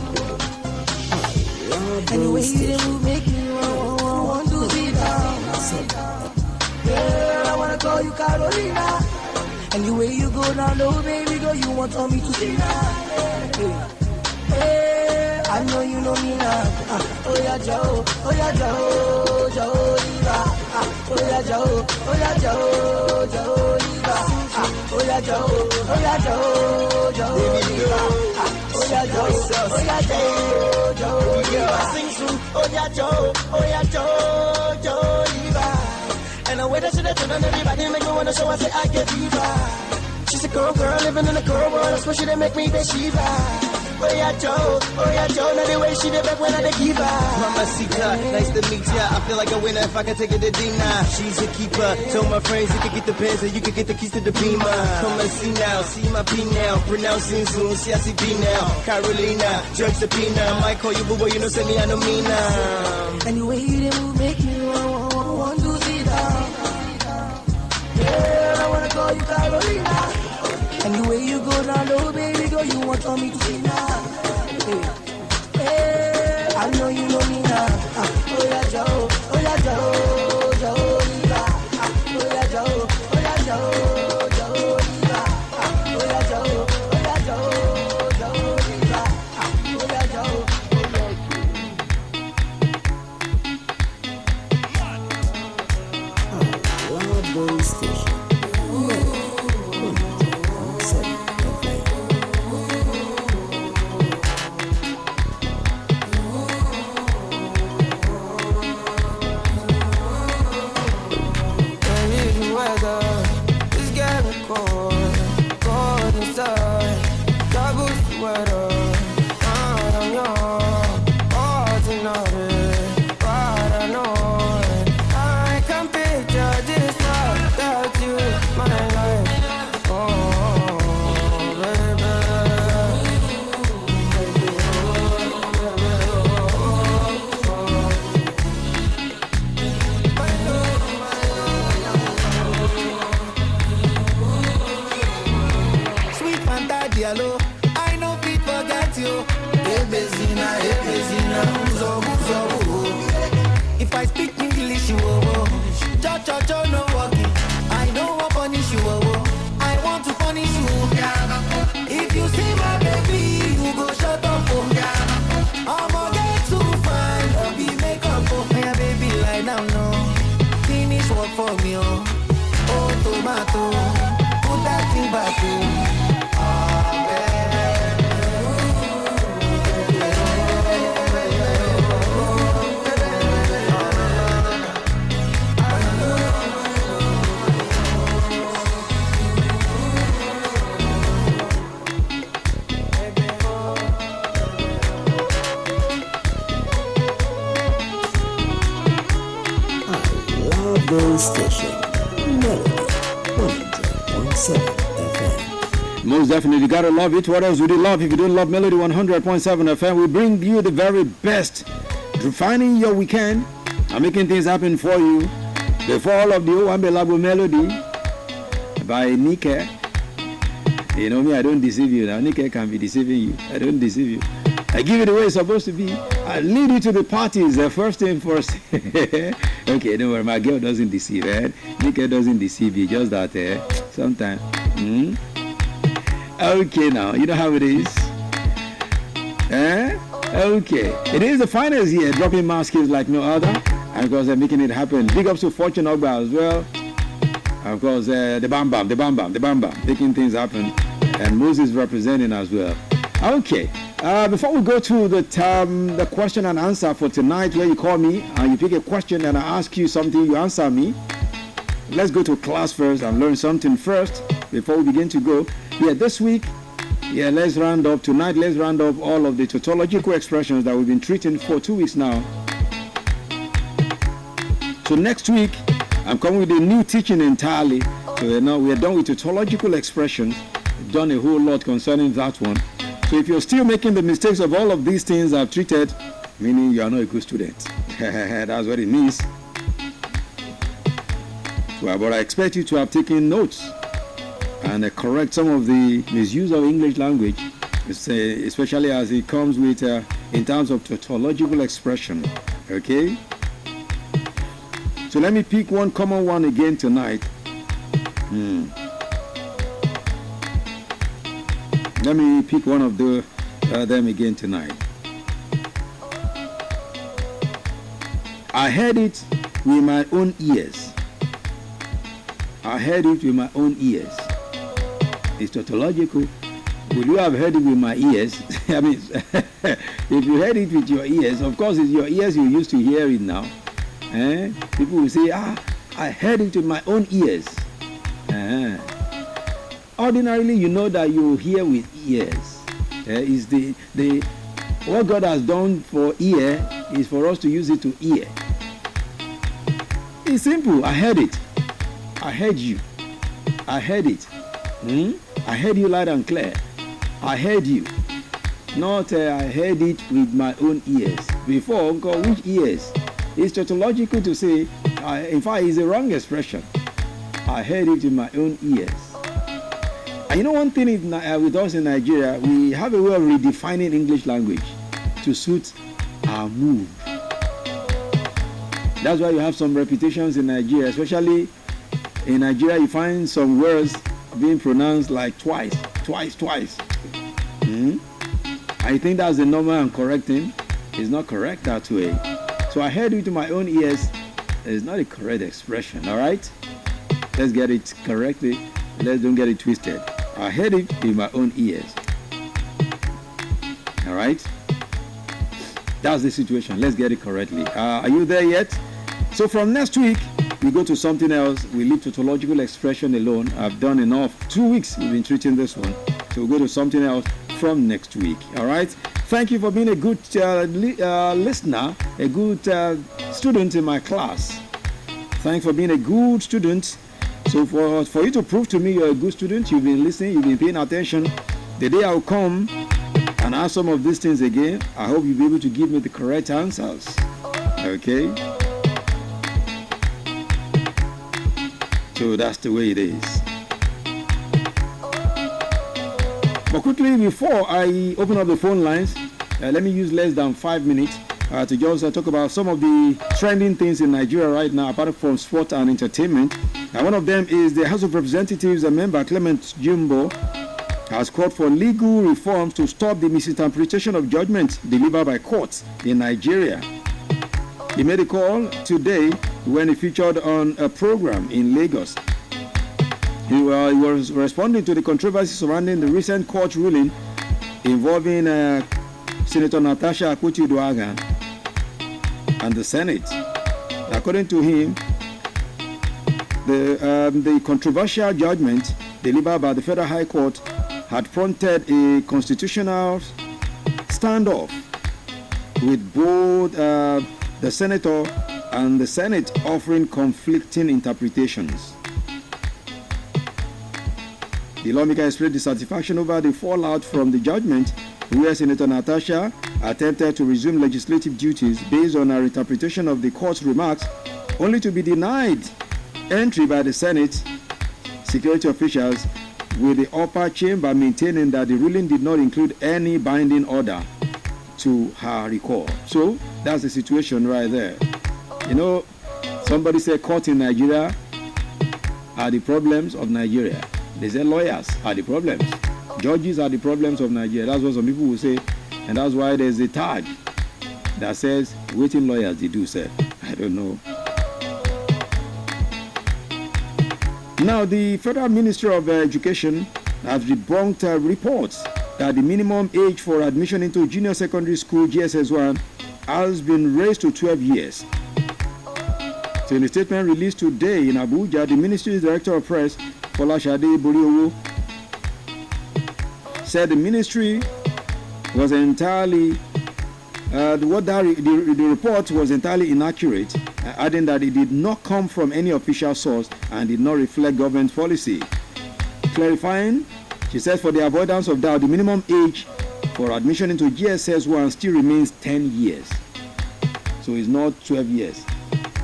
Anyway, you the move make me want to be down. Girl, I wanna call you Carolina. Anyway, you go down low, baby girl, you want me to see now. Hey, I know you know me now. Oh yeah, Joe, Joe, Eva. Oh yeah, Joe, Joe, Eva. Oh yeah, Joe, Joe, Eva. Oh yeah, Joe, Joe, Eva. Sing soon. Oh yeah, Joe, Eva. And the way that she turn on everybody make me wanna show I say I get diva. She's a girl living in a girl world, especially they make me the Shiva. Oh yeah, Joe, now the way she did back when I did give her. Mamacita, nice to meet ya. I feel like a winner if I can take it to D9. She's a keeper. Tell my friends you can get the pants and you can get the keys to the Beamer. Come and see now, see my P now. Pronouncing soon, see I see B now. Carolina, George Sabina. I might call you boo boy, you know send me I know me now. Anyway, you didn't make me want to see that. Yeah, I wanna call you Carolina. Anyway, you go down low, baby girl, you want me to see now. Hey, I know you know me now. Oh yeah, Joe, Joe, Eva. Oh yeah, Joe, Joe, Eva. Oh yeah, Joe, Joe, Eva. Oh yeah, Joe. Love Boy Station. I know people forget you. Hey, Bezina, if I speak English, you cho, no walking. I don't want to punish you, I want to punish you. If you see my baby, you go shut up, I'ma get too fine, I'll be makeup, yeah, baby, lie down, no. Finish work for me, oh, tomato, put that thing back, Station, Melody 100.7 FM. Most definitely, you gotta love it. What else would you love if you don't love Melody 100.7 FM? We bring you the very best, refining your weekend and making things happen for you. Before all of the Owambe Melody by Nike. You know me, I don't deceive you. Now Nike can be deceiving you. I don't deceive you. I give it the way it's supposed to be. I lead you to the parties. First thing first. Okay, don't worry. My girl doesn't deceive. Nika doesn't deceive you. Just that sometimes. Okay, now you know how it is. Okay, it is the finals here. Dropping mask is like no other, and of course they're making it happen. Big ups to Fortune Ogba as well. Of course, the Bam Bam, making things happen, and Moses representing as well. Okay. Before we go to the question and answer for tonight, where you call me and you pick a question and I ask you something, you answer me. Let's go to class first and learn something first before we begin to go. Yeah, this week, let's round up tonight. Let's round up all of the tautological expressions that we've been treating for 2 weeks now. So next week, I'm coming with a new teaching entirely. So now we are done with tautological expressions. We've done a whole lot concerning that one. So if you're still making the mistakes of all of these things I've treated, meaning you are not a good student. That's what it means. Well, but I expect you to have taken notes and correct some of the misuse of English language especially as it comes with in terms of tautological expression. Okay, so let me pick one common one again tonight. Let me pick one of them again tonight. I heard it with my own ears. I heard it with my own ears. It's tautological. Would you have heard it with my ears? I mean, if you heard it with your ears, of course it's your ears you used to hear it now. People will say, I heard it with my own ears. Ordinarily, you know that you hear with ears. Is the what God has done for ear is for us to use it to ear. It's simple. I heard it. I heard you. I heard it. I heard you loud and clear. I heard you. Not I heard it with my own ears. Before, Uncle, which ears? It's tautological to say, in fact, it's a wrong expression. I heard it with my own ears. And you know one thing with us in Nigeria, we have a way of redefining English language to suit our mood. That's why you have some repetitions in Nigeria, especially in Nigeria, you find some words being pronounced like twice. I think that's the normal and correct thing. It's not correct that way. So I heard it to my own ears. It's not a correct expression, all right? Let's get it correctly. Let's don't get it twisted. I heard it with my own ears. All right? That's the situation. Let's get it correctly. Are you there yet? So from next week, we go to something else. We leave tautological expression alone. I've done enough. 2 weeks we've been treating this one. So we'll go to something else from next week. All right? Thank you for being a good listener, a good student in my class. Thanks for being a good student. So for you to prove to me you're a good student, you've been listening, you've been paying attention. The day I'll come and ask some of these things again, I hope you'll be able to give me the correct answers. Okay? So that's the way it is. But quickly, before I open up the phone lines, let me use less than 5 minutes to just talk about some of the trending things in Nigeria right now, apart from sport and entertainment. And one of them is the House of Representatives member Clement Jumbo has called for legal reforms to stop the misinterpretation of judgments delivered by courts in Nigeria. He made a call today when he featured on a program in Lagos. He was responding to the controversy surrounding the recent court ruling involving Senator Natasha Akpoti-Uduaghan and the Senate. According to him, the controversial judgment delivered by the Federal High Court had prompted a constitutional standoff with both the Senator and the Senate offering conflicting interpretations. The lawmaker expressed dissatisfaction over the fallout from the judgment, where Senator Natasha attempted to resume legislative duties based on her interpretation of the court's remarks, only to be denied entry by the Senate security officials, with the upper chamber maintaining that the ruling did not include any binding order to her recall. So that's the situation right there. You know, somebody said court in Nigeria are the problems of Nigeria. They say lawyers are the problems. Judges are the problems of Nigeria. That's what some people will say. And that's why there's a tag that says, waiting lawyers, they do say. I don't know. Now, the Federal Ministry of Education has debunked reports that the minimum age for admission into junior secondary school GSS1 has been raised to 12 years. So in a statement released today in Abuja, the Ministry's Director of Press, Folashade Boriowo, said the ministry was entirely, the report was entirely inaccurate, adding that it did not come from any official source and did not reflect government policy. Clarifying, she says, for the avoidance of doubt, the minimum age for admission into GSS1 still remains 10 years. So it's not 12 years.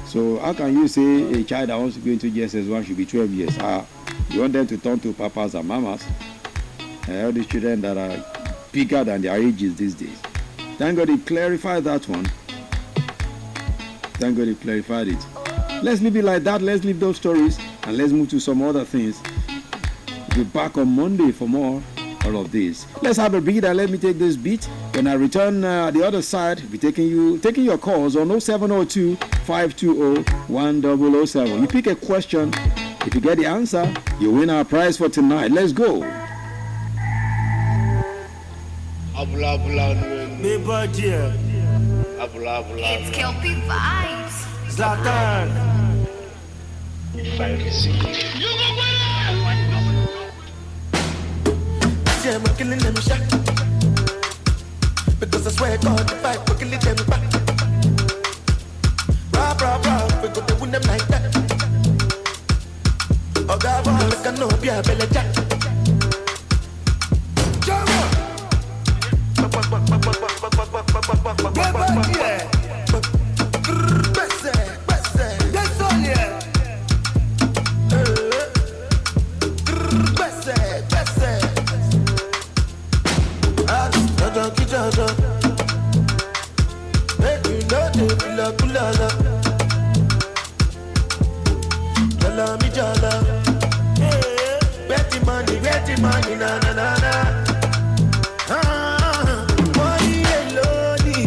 So how can you say a child that wants to go into GSS1 should be 12 years? You want them to turn to papas and mamas? All these children that are bigger than their ages these days. Thank God he clarified that one. Thank God he clarified it. Let's leave it like that. Let's leave those stories and let's move to some other things. We'll be back on Monday for more all of this. Let's have a breather. Let me take this beat. When I return the other side, we'll be taking your calls on 0702-520-1007. You pick a question. If you get the answer, you win our prize for tonight. Let's go. It's Kelpie Vibes. Zlatan. If I receive you go Yeah, I'm killing them shot. Because I swear God, if I kill them back. Rah, we go to win them like that. Oh God, I know be a belly jack. Betty money, na na na na. Money lonely.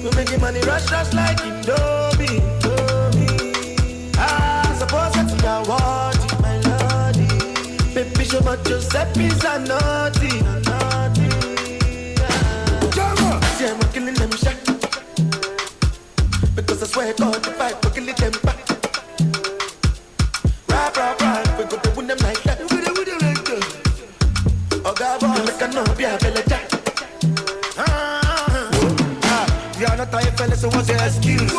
We making money rush like Indomie. Suppose that you are wanting, my lordy. Baby, show my Giuseppe's are naughty. See, I'm killing them shot. Because I swear God, if I kill them back. Rah, we go to win them like that. Oh God, I know be a belly jack. You are not tired, fellas, so what's your excuse?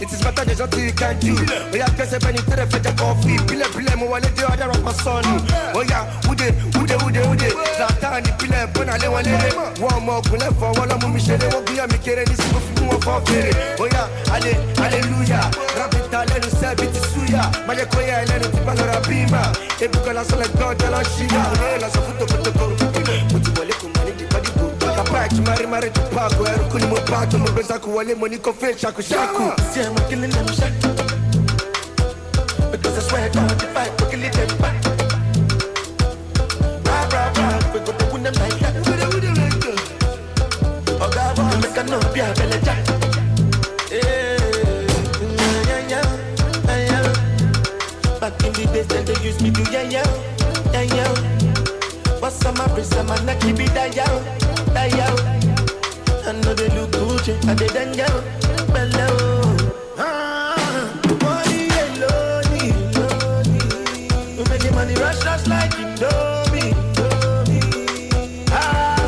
It is better there's nothing you can do. We have to say penny to the fetch a coffee. Pile, mo wale the other of my son. Oh yeah, ude. Zlatan, the pile, pona le wale. One more pile for one of my shade. Won't be a me kere, this is for for fere. Oh yeah, hallelujah. Rapita, let us say it is suya. Mayakoya, let us tipa la bima. Ebuka la sala God, la shida. La safuto puto. Puto wale kumani di body go. Kapag mari to pago, kuni mo pago, mo besa ku wale money ko fe shaku. See, I'm killing them shot. Because I swear God, if I kill them back. Rah, we go to win them like that. Oh God, I know be a belly jack. Back in the days then they used me to yeah. What's on my wrist, I'm not keep it that yo. I know they look good, and they done yo. Hello. Money lonely. We making money rush like Indomie.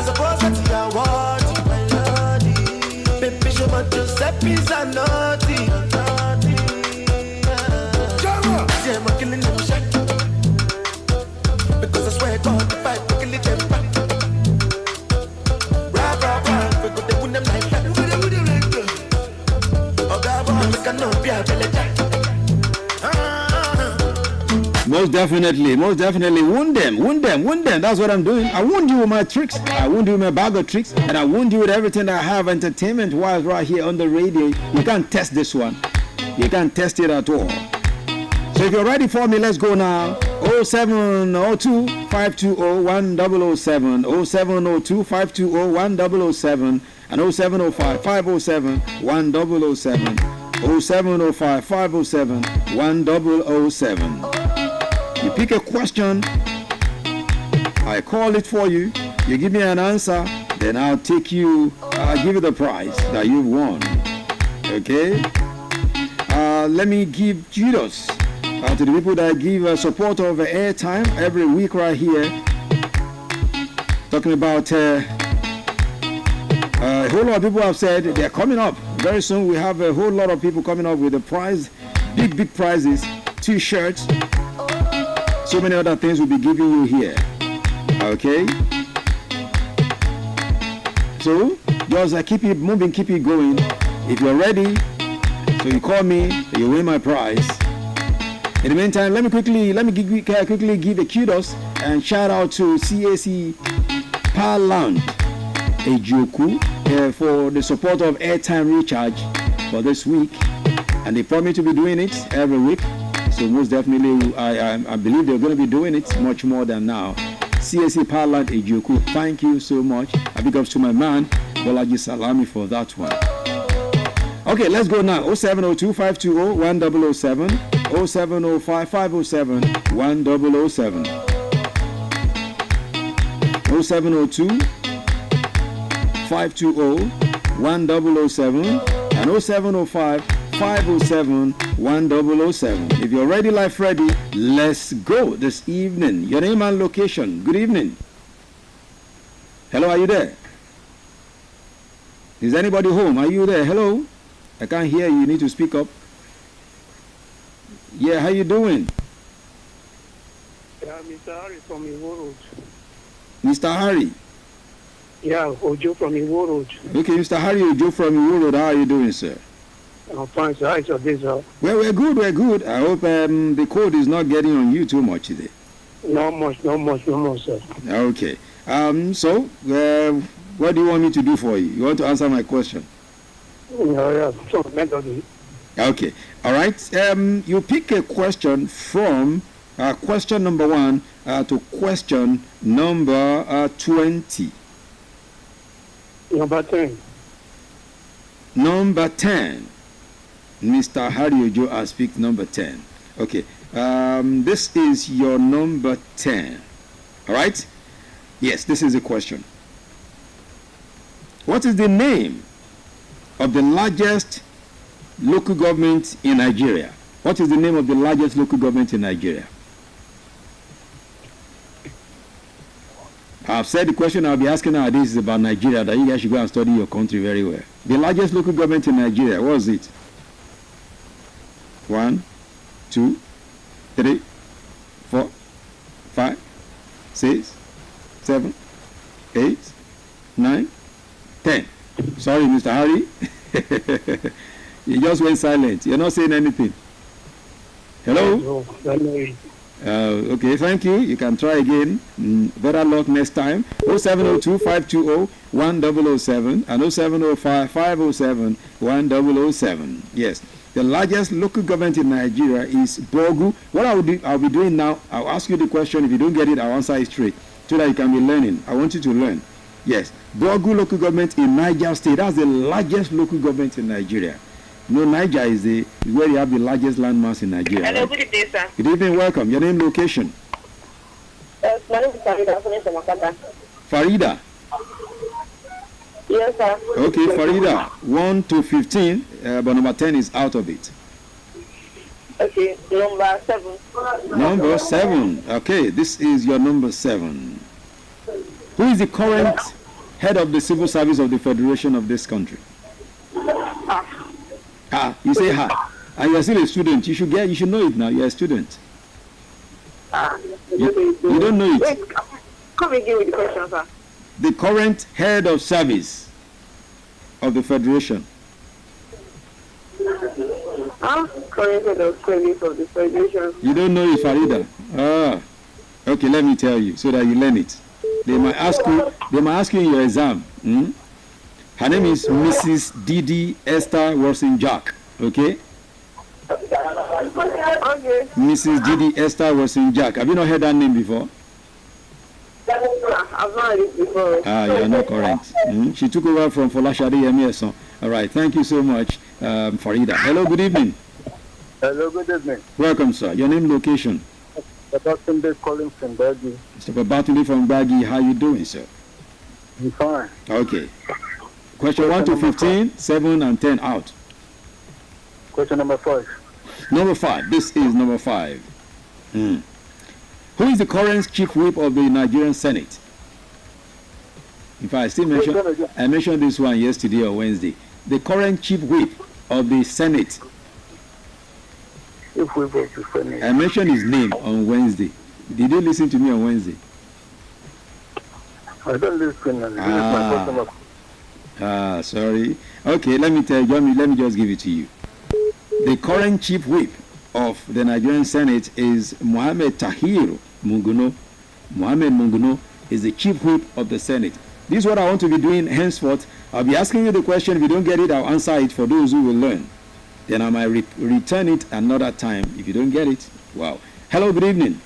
Suppose that you are wanting, my lordy. Baby, show my Giuseppe's are naughty. See, I'm killing them shot. Because I swear God, if I kill them back. Rah, we go to win them like that. Oh God, I know be a belly jack. Most definitely, wound them. That's what I'm doing. I wound you with my tricks. I wound you with my bag of tricks. And I wound you with everything I have entertainment-wise right here on the radio. You can't test this one. You can't test it at all. So if you're ready for me, let's go now. 0702-520-1007. 0702-520-1007. And 0705-507-1007. 0705-507-1007. You pick a question, I call it for you, you give me an answer, then I'll give you the prize that you've won. Okay? Let me give kudos to the people that give support of airtime every week right here. Talking about a whole lot of people have said they're coming up. Very soon we have a whole lot of people coming up with a prize, big prizes, t-shirts, so many other things we'll be giving you here. Okay? So just keep it moving, keep it going. If you're ready, so you call me, you win my prize. In the meantime, let me quickly give a kudos and shout out to CAC Powerland Ejoku for the support of airtime recharge for this week, and they promise to be doing it every week. So most definitely, I believe they're going to be doing it much more than now. CSC Powerland Ejoku, thank you so much. I big ups to my man Bolaji Salami for that one. Okay, let's go now. 0702-520-1007, 0705-507-1007, 0702-520-1007, and 0705-507-1007. If you're ready, life ready, let's go this evening. Your name and location. Good evening. Hello, are you there? Is anybody home? Are you there? Hello? I can't hear you. You need to speak up. Yeah, how you doing? Yeah, Mr. Harry from Iwo Road. Mr. Harry? Yeah, Ojo from Iwo Road. Okay, Mr. Harry Ojo from Iwo Road. How are you doing, sir? I'm fine, sir. How is your day, sir? Well, we're good. I hope the cold is not getting on you too much today. No much, sir. Okay. So, what do you want me to do for you? You want to answer my question? Yeah. So, mentally. Okay. All right. You pick a question from question number 1 to question number 20. Number 10. Number 10. Mr. Harry Ojo has picked number 10. Okay. This is your number 10. All right? Yes, this is the question. What is the name of the largest local government in Nigeria? What is the name of the largest local government in Nigeria? I've said the question I'll be asking nowadays is about Nigeria, that you guys should go and study your country very well. The largest local government in Nigeria, what was it? 1, 2, 3, 4, 5, 6, 7, 8, 9, 10. Sorry, Mr. Harry. You just went silent. You're not saying anything. Hello? Okay, thank you. You can try again. Better luck next time. 0702-520-1007 and 0705-507-1007. Yes. The largest local government in Nigeria is Bogu. What I'll be doing now, I'll ask you the question. If you don't get it, I'll answer it straight so that you can be learning. I want you to learn. Yes. Bogu local government in Niger State. That's the largest local government in Nigeria. No, Niger is where you have the largest landmass in Nigeria. Hello, right? good evening, sir. Good evening, welcome. Your name, location? My name is Farida. I'm from Makata. Farida? Yes, sir. Okay, Farida. 1 to 15, but number 10 is out of it. Okay, number 7. Number 7. Okay, this is your number 7. Who is the current head of the civil service of the Federation of this country? You say and you're still a student. You should know it now. You're a student. You don't know it. Wait, come again with the question, sir. The current head of service of the Federation. Current head of service of the Federation. You don't know it, Farida? Okay, let me tell you so that you learn it. They might ask you in your exam. Her name is Mrs. Didi Esther Wilson-Jack. Okay? Okay. Mrs. Didi Esther Wilson-Jack. Have you not heard that name before? I've not heard it before. You're not correct. She took over from Folashade Yemieson. All right. Thank you so much, Farida. Hello, good evening. Hello, good evening. Welcome, sir. Your name, location? Babatunde calling from Baggy. Mr. Babatunde from Baggy. How you doing, sir? I'm fine. Okay. Question 1 to 15, 7 and 10 out. Question number 5. Number 5. This is number 5. Who is the current chief whip of the Nigerian Senate? In fact, I mentioned this one yesterday or Wednesday. The current chief whip of the Senate. Chief whip of the Senate. I mentioned his name on Wednesday. Did you listen to me on Wednesday? I don't listen. This is my customer. Sorry. Okay, let me tell you. Let me just give it to you. The current chief whip of the Nigerian Senate is Mohammed Tahir Munguno. Mohammed Munguno is the chief whip of the Senate. This is what I want to be doing henceforth. I'll be asking you the question. If you don't get it, I'll answer it for those who will learn. Then I might return it another time if you don't get it. Wow. Hello, good evening.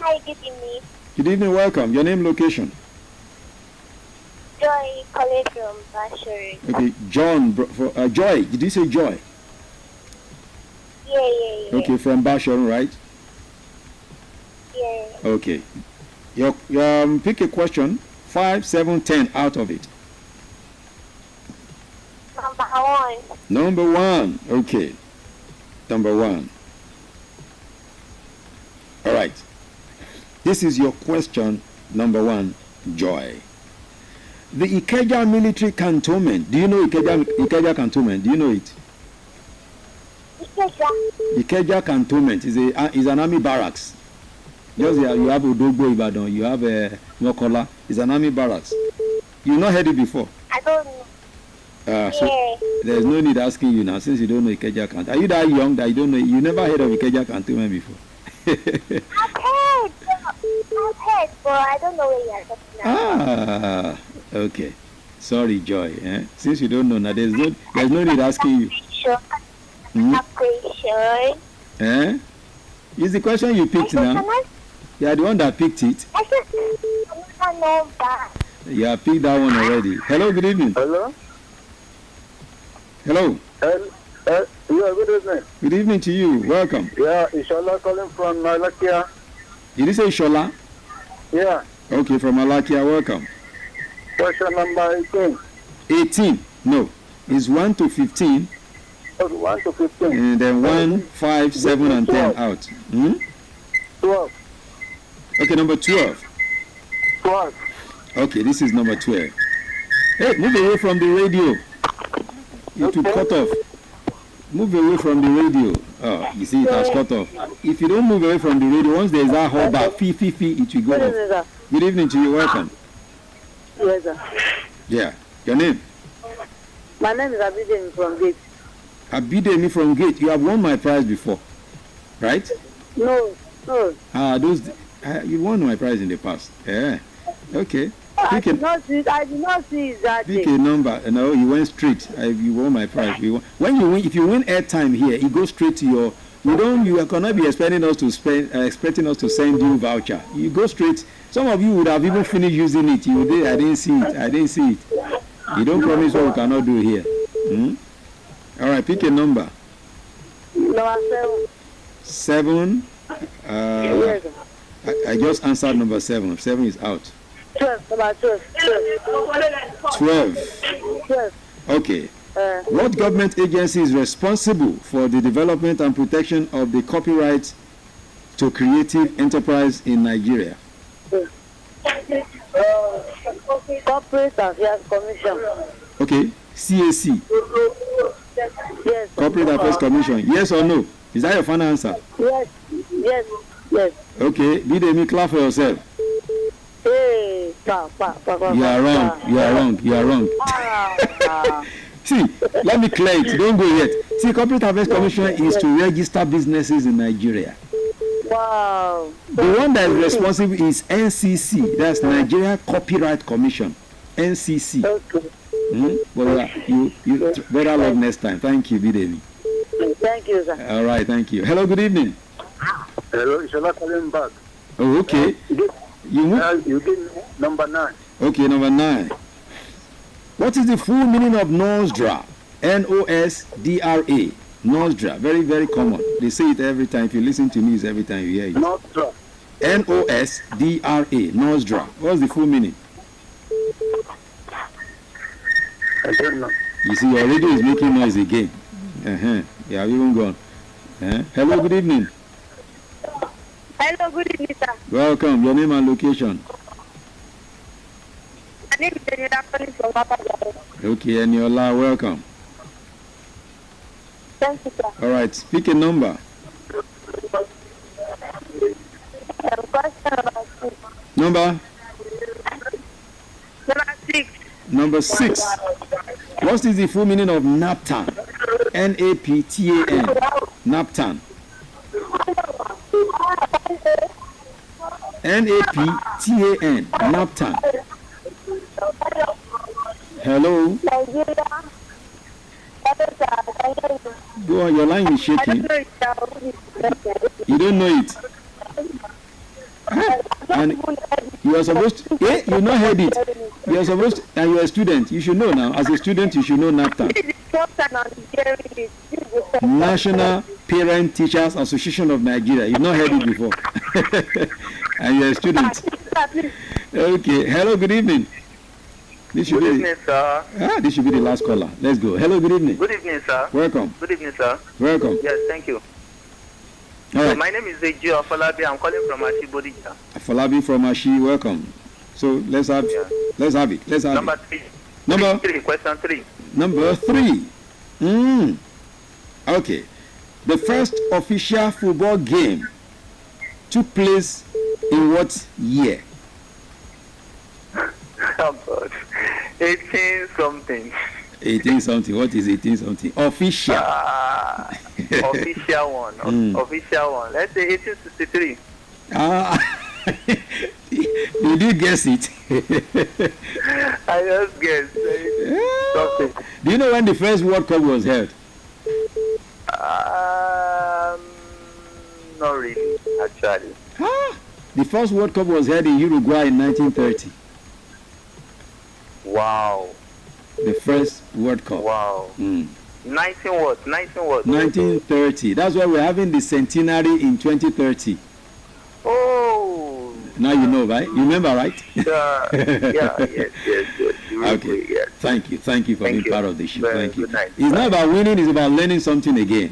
Hi, good evening. Good evening, welcome. Your name, location? Joy calling from Bashari. Okay, John, Joy, did you say Joy? Yeah. Okay, from Bashari, right? Yeah. Okay. Pick a question, 5, 7, 10 out of it. Number 1. Number 1, okay. Number 1. All right. This is your question, number 1, Joy. The Ikeja military cantonment. Do you know Ikeja cantonment? Do you know it? Ikeja cantonment is an army barracks. Just here, you have Odogbo Ibadan, you have Mokola. It's an army barracks. You've not heard it before? I don't know. So there's no need asking you now since you don't know Ikeja cantonment. Are you that young that you don't know? You never heard of Ikeja cantonment before? I've heard, but I don't know where you're talking about. Okay. Sorry, Joy. Since you don't know now, there's no need asking you. Question. Is the question you picked now? You are the one that picked it. I said number. You have picked that one already. Hello, good evening. Hello? Hello. Yeah, good evening. Good evening to you. Welcome. Yeah, Ishola calling from Malakia. Did you say Ishola? Yeah. Okay, from Malakia. Welcome. Question number 18. 18. No. It's 1 to 15. 1 to 15. And then 1, 5, 7, and 10 out. 12. Okay, number 12. 12. Okay, this is number 12. Hey, move away from the radio. It will cut off. Move away from the radio. Oh, you see, it has cut off. If you don't move away from the radio, once there is a hold back, it will go off. Good evening to you. Welcome. Yes, sir. Yeah. Your name? My name is Abidemi from Gate. Abidemi from Gate. You have won my prize before, right? No. You won my prize in the past. Yeah. Okay. I did not see it that Pick a number. No, you went straight. You won my prize. If you win airtime here, it goes straight to your. You cannot be expecting us to send you voucher. You go straight. Some of you would have even finished using it. I didn't see it. You don't promise what we cannot do here. All right, pick a number. Number 7. 7. Yes. I just answered number 7. 7 is out. 12. Number 12. 12. Okay. What government agency is responsible for the development and protection of the copyright to creative enterprise in Nigeria? Corporate Affairs Commission. Okay. CAC. Yes. Corporate Affairs Commission. Yes or no? Is that your final answer? Yes. Okay. Bidemi, clap for yourself. Hey, You are wrong. See, let me clear it. Don't go yet. See, Corporate Affairs Commission is to register businesses in Nigeria. Wow. The one that is responsible is NCC. That's Nigeria Copyright Commission. NCC. Okay. But you better luck next time. Thank you, Bidemi. Thank you, sir. All right, thank you. Hello, good evening. Hello, Ishola calling back. Oh, okay. You did number 9. Okay, number 9. What is the full meaning of Nosdra? Nosdra. Nosdra. Very, very common. They say it every time. If you listen to news, every time you hear it. Nosdra. Nosdra. Nosdra. What's the full meaning? I don't know. You see, your radio is making noise again. You have even gone. Hello, good evening. Hello, good evening, sir. Welcome. Your name and location. My name is Eniola calling from Papa. Okay, Eniola, welcome. Thank you, sir. All right, pick a number. Question Number? Number 6. Number 6. What is the full meaning of naptan? Naptan. Naptan. Naptan. Naptan. Hello. Go on, your line is shaking. You don't know it. And you are supposed to, you not heard it. You are supposed to, and you are a student. You should know now. As a student, you should know Naptan. National Parent Teachers Association of Nigeria. You've not heard it before. And you are a student. Okay. Hello, good evening. This should Good evening, sir. This should be the last caller. Let's go. Hello, good evening. Good evening, sir. Welcome. Good evening, sir. Welcome. Yes, thank you. All right. My name is Ejo Afolabi. I'm calling from Ashi Bodija. Afolabi from Ashi, welcome. So let's have it. Number 3. Number 3. Question 3. Number 3. Okay. The first official football game took place in what year? Oh God. 18 something. 18 something. What is 18 something? Official. Official one. Official one. Let's say 1863. Did you guess it? I just guessed. Something. Do you know when the first World Cup was held? Not really, actually. The first World Cup was held in Uruguay in 1930. Wow. The first World Cup. Wow. 19 what? 1930. That's why we're having the centenary in 2030. Oh. Now you know, right? You remember, right? Yes. Okay. Yes. Thank you for being part of the show. Thank you. Good night. It's not about winning, it's about learning something again.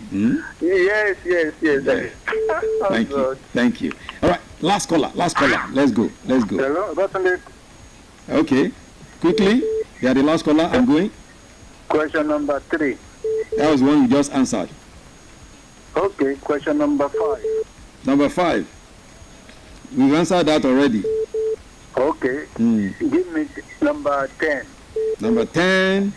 Yes. Thank you. All right, last caller. Let's go. Hello, okay. Quickly, you are the last caller. I'm going. Question number 3. That was one you just answered. Okay, question number 5. Number 5. We've answered that already. Okay. Give me number 10. Number 10.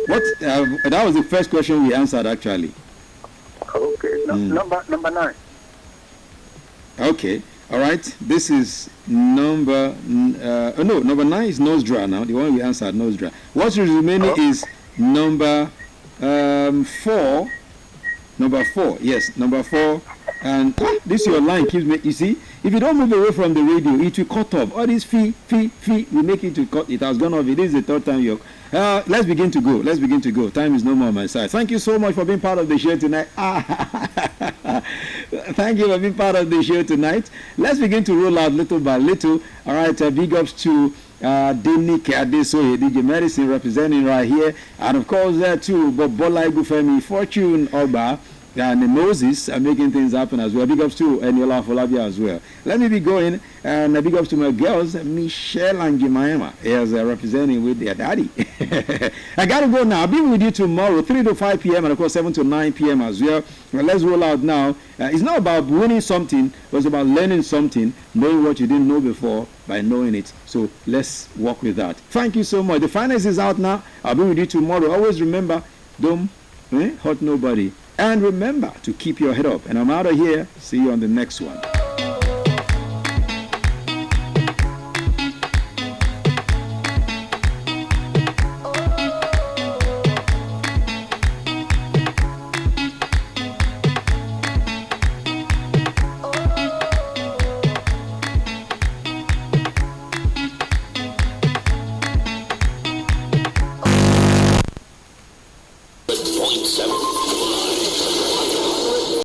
What? That was the first question we answered, actually. Okay. Number 9. Okay. All right. This is number. Number 9 is nose draw now. The one we answered, nose draw. What's remaining is number 4. Number 4. Yes, number 4. And this your line keeps me. You see, if you don't move away from the radio, it will cut off. All this fee, we make it to cut. It has gone off. This is the third time you're. Let's begin to go. Time is no more on my side. Thank you so much for being part of the show tonight. Thank you for being part of the show tonight. Let's begin to roll out little by little. All right, big ups to Dinik Adesoye, DJ Medicine representing right here. And of course, there too, Bola Igufemi, Fortune Oba, and Moses are making things happen as well. Big ups to Eniola Afolabi as well. Let me be going, and big ups to my girls, Michelle and Jemima, as representing with their daddy. I gotta go now. I'll be with you tomorrow, 3 to 5 p.m. and of course 7 to 9 p.m. as well. Let's roll out now. It's not about winning something, but it's about learning something, knowing what you didn't know before by knowing it. So let's work with that. Thank you so much. The finance is out now. I'll be with you tomorrow. Always remember, don't hurt nobody. And remember to keep your head up. And I'm out of here. See you on the next one.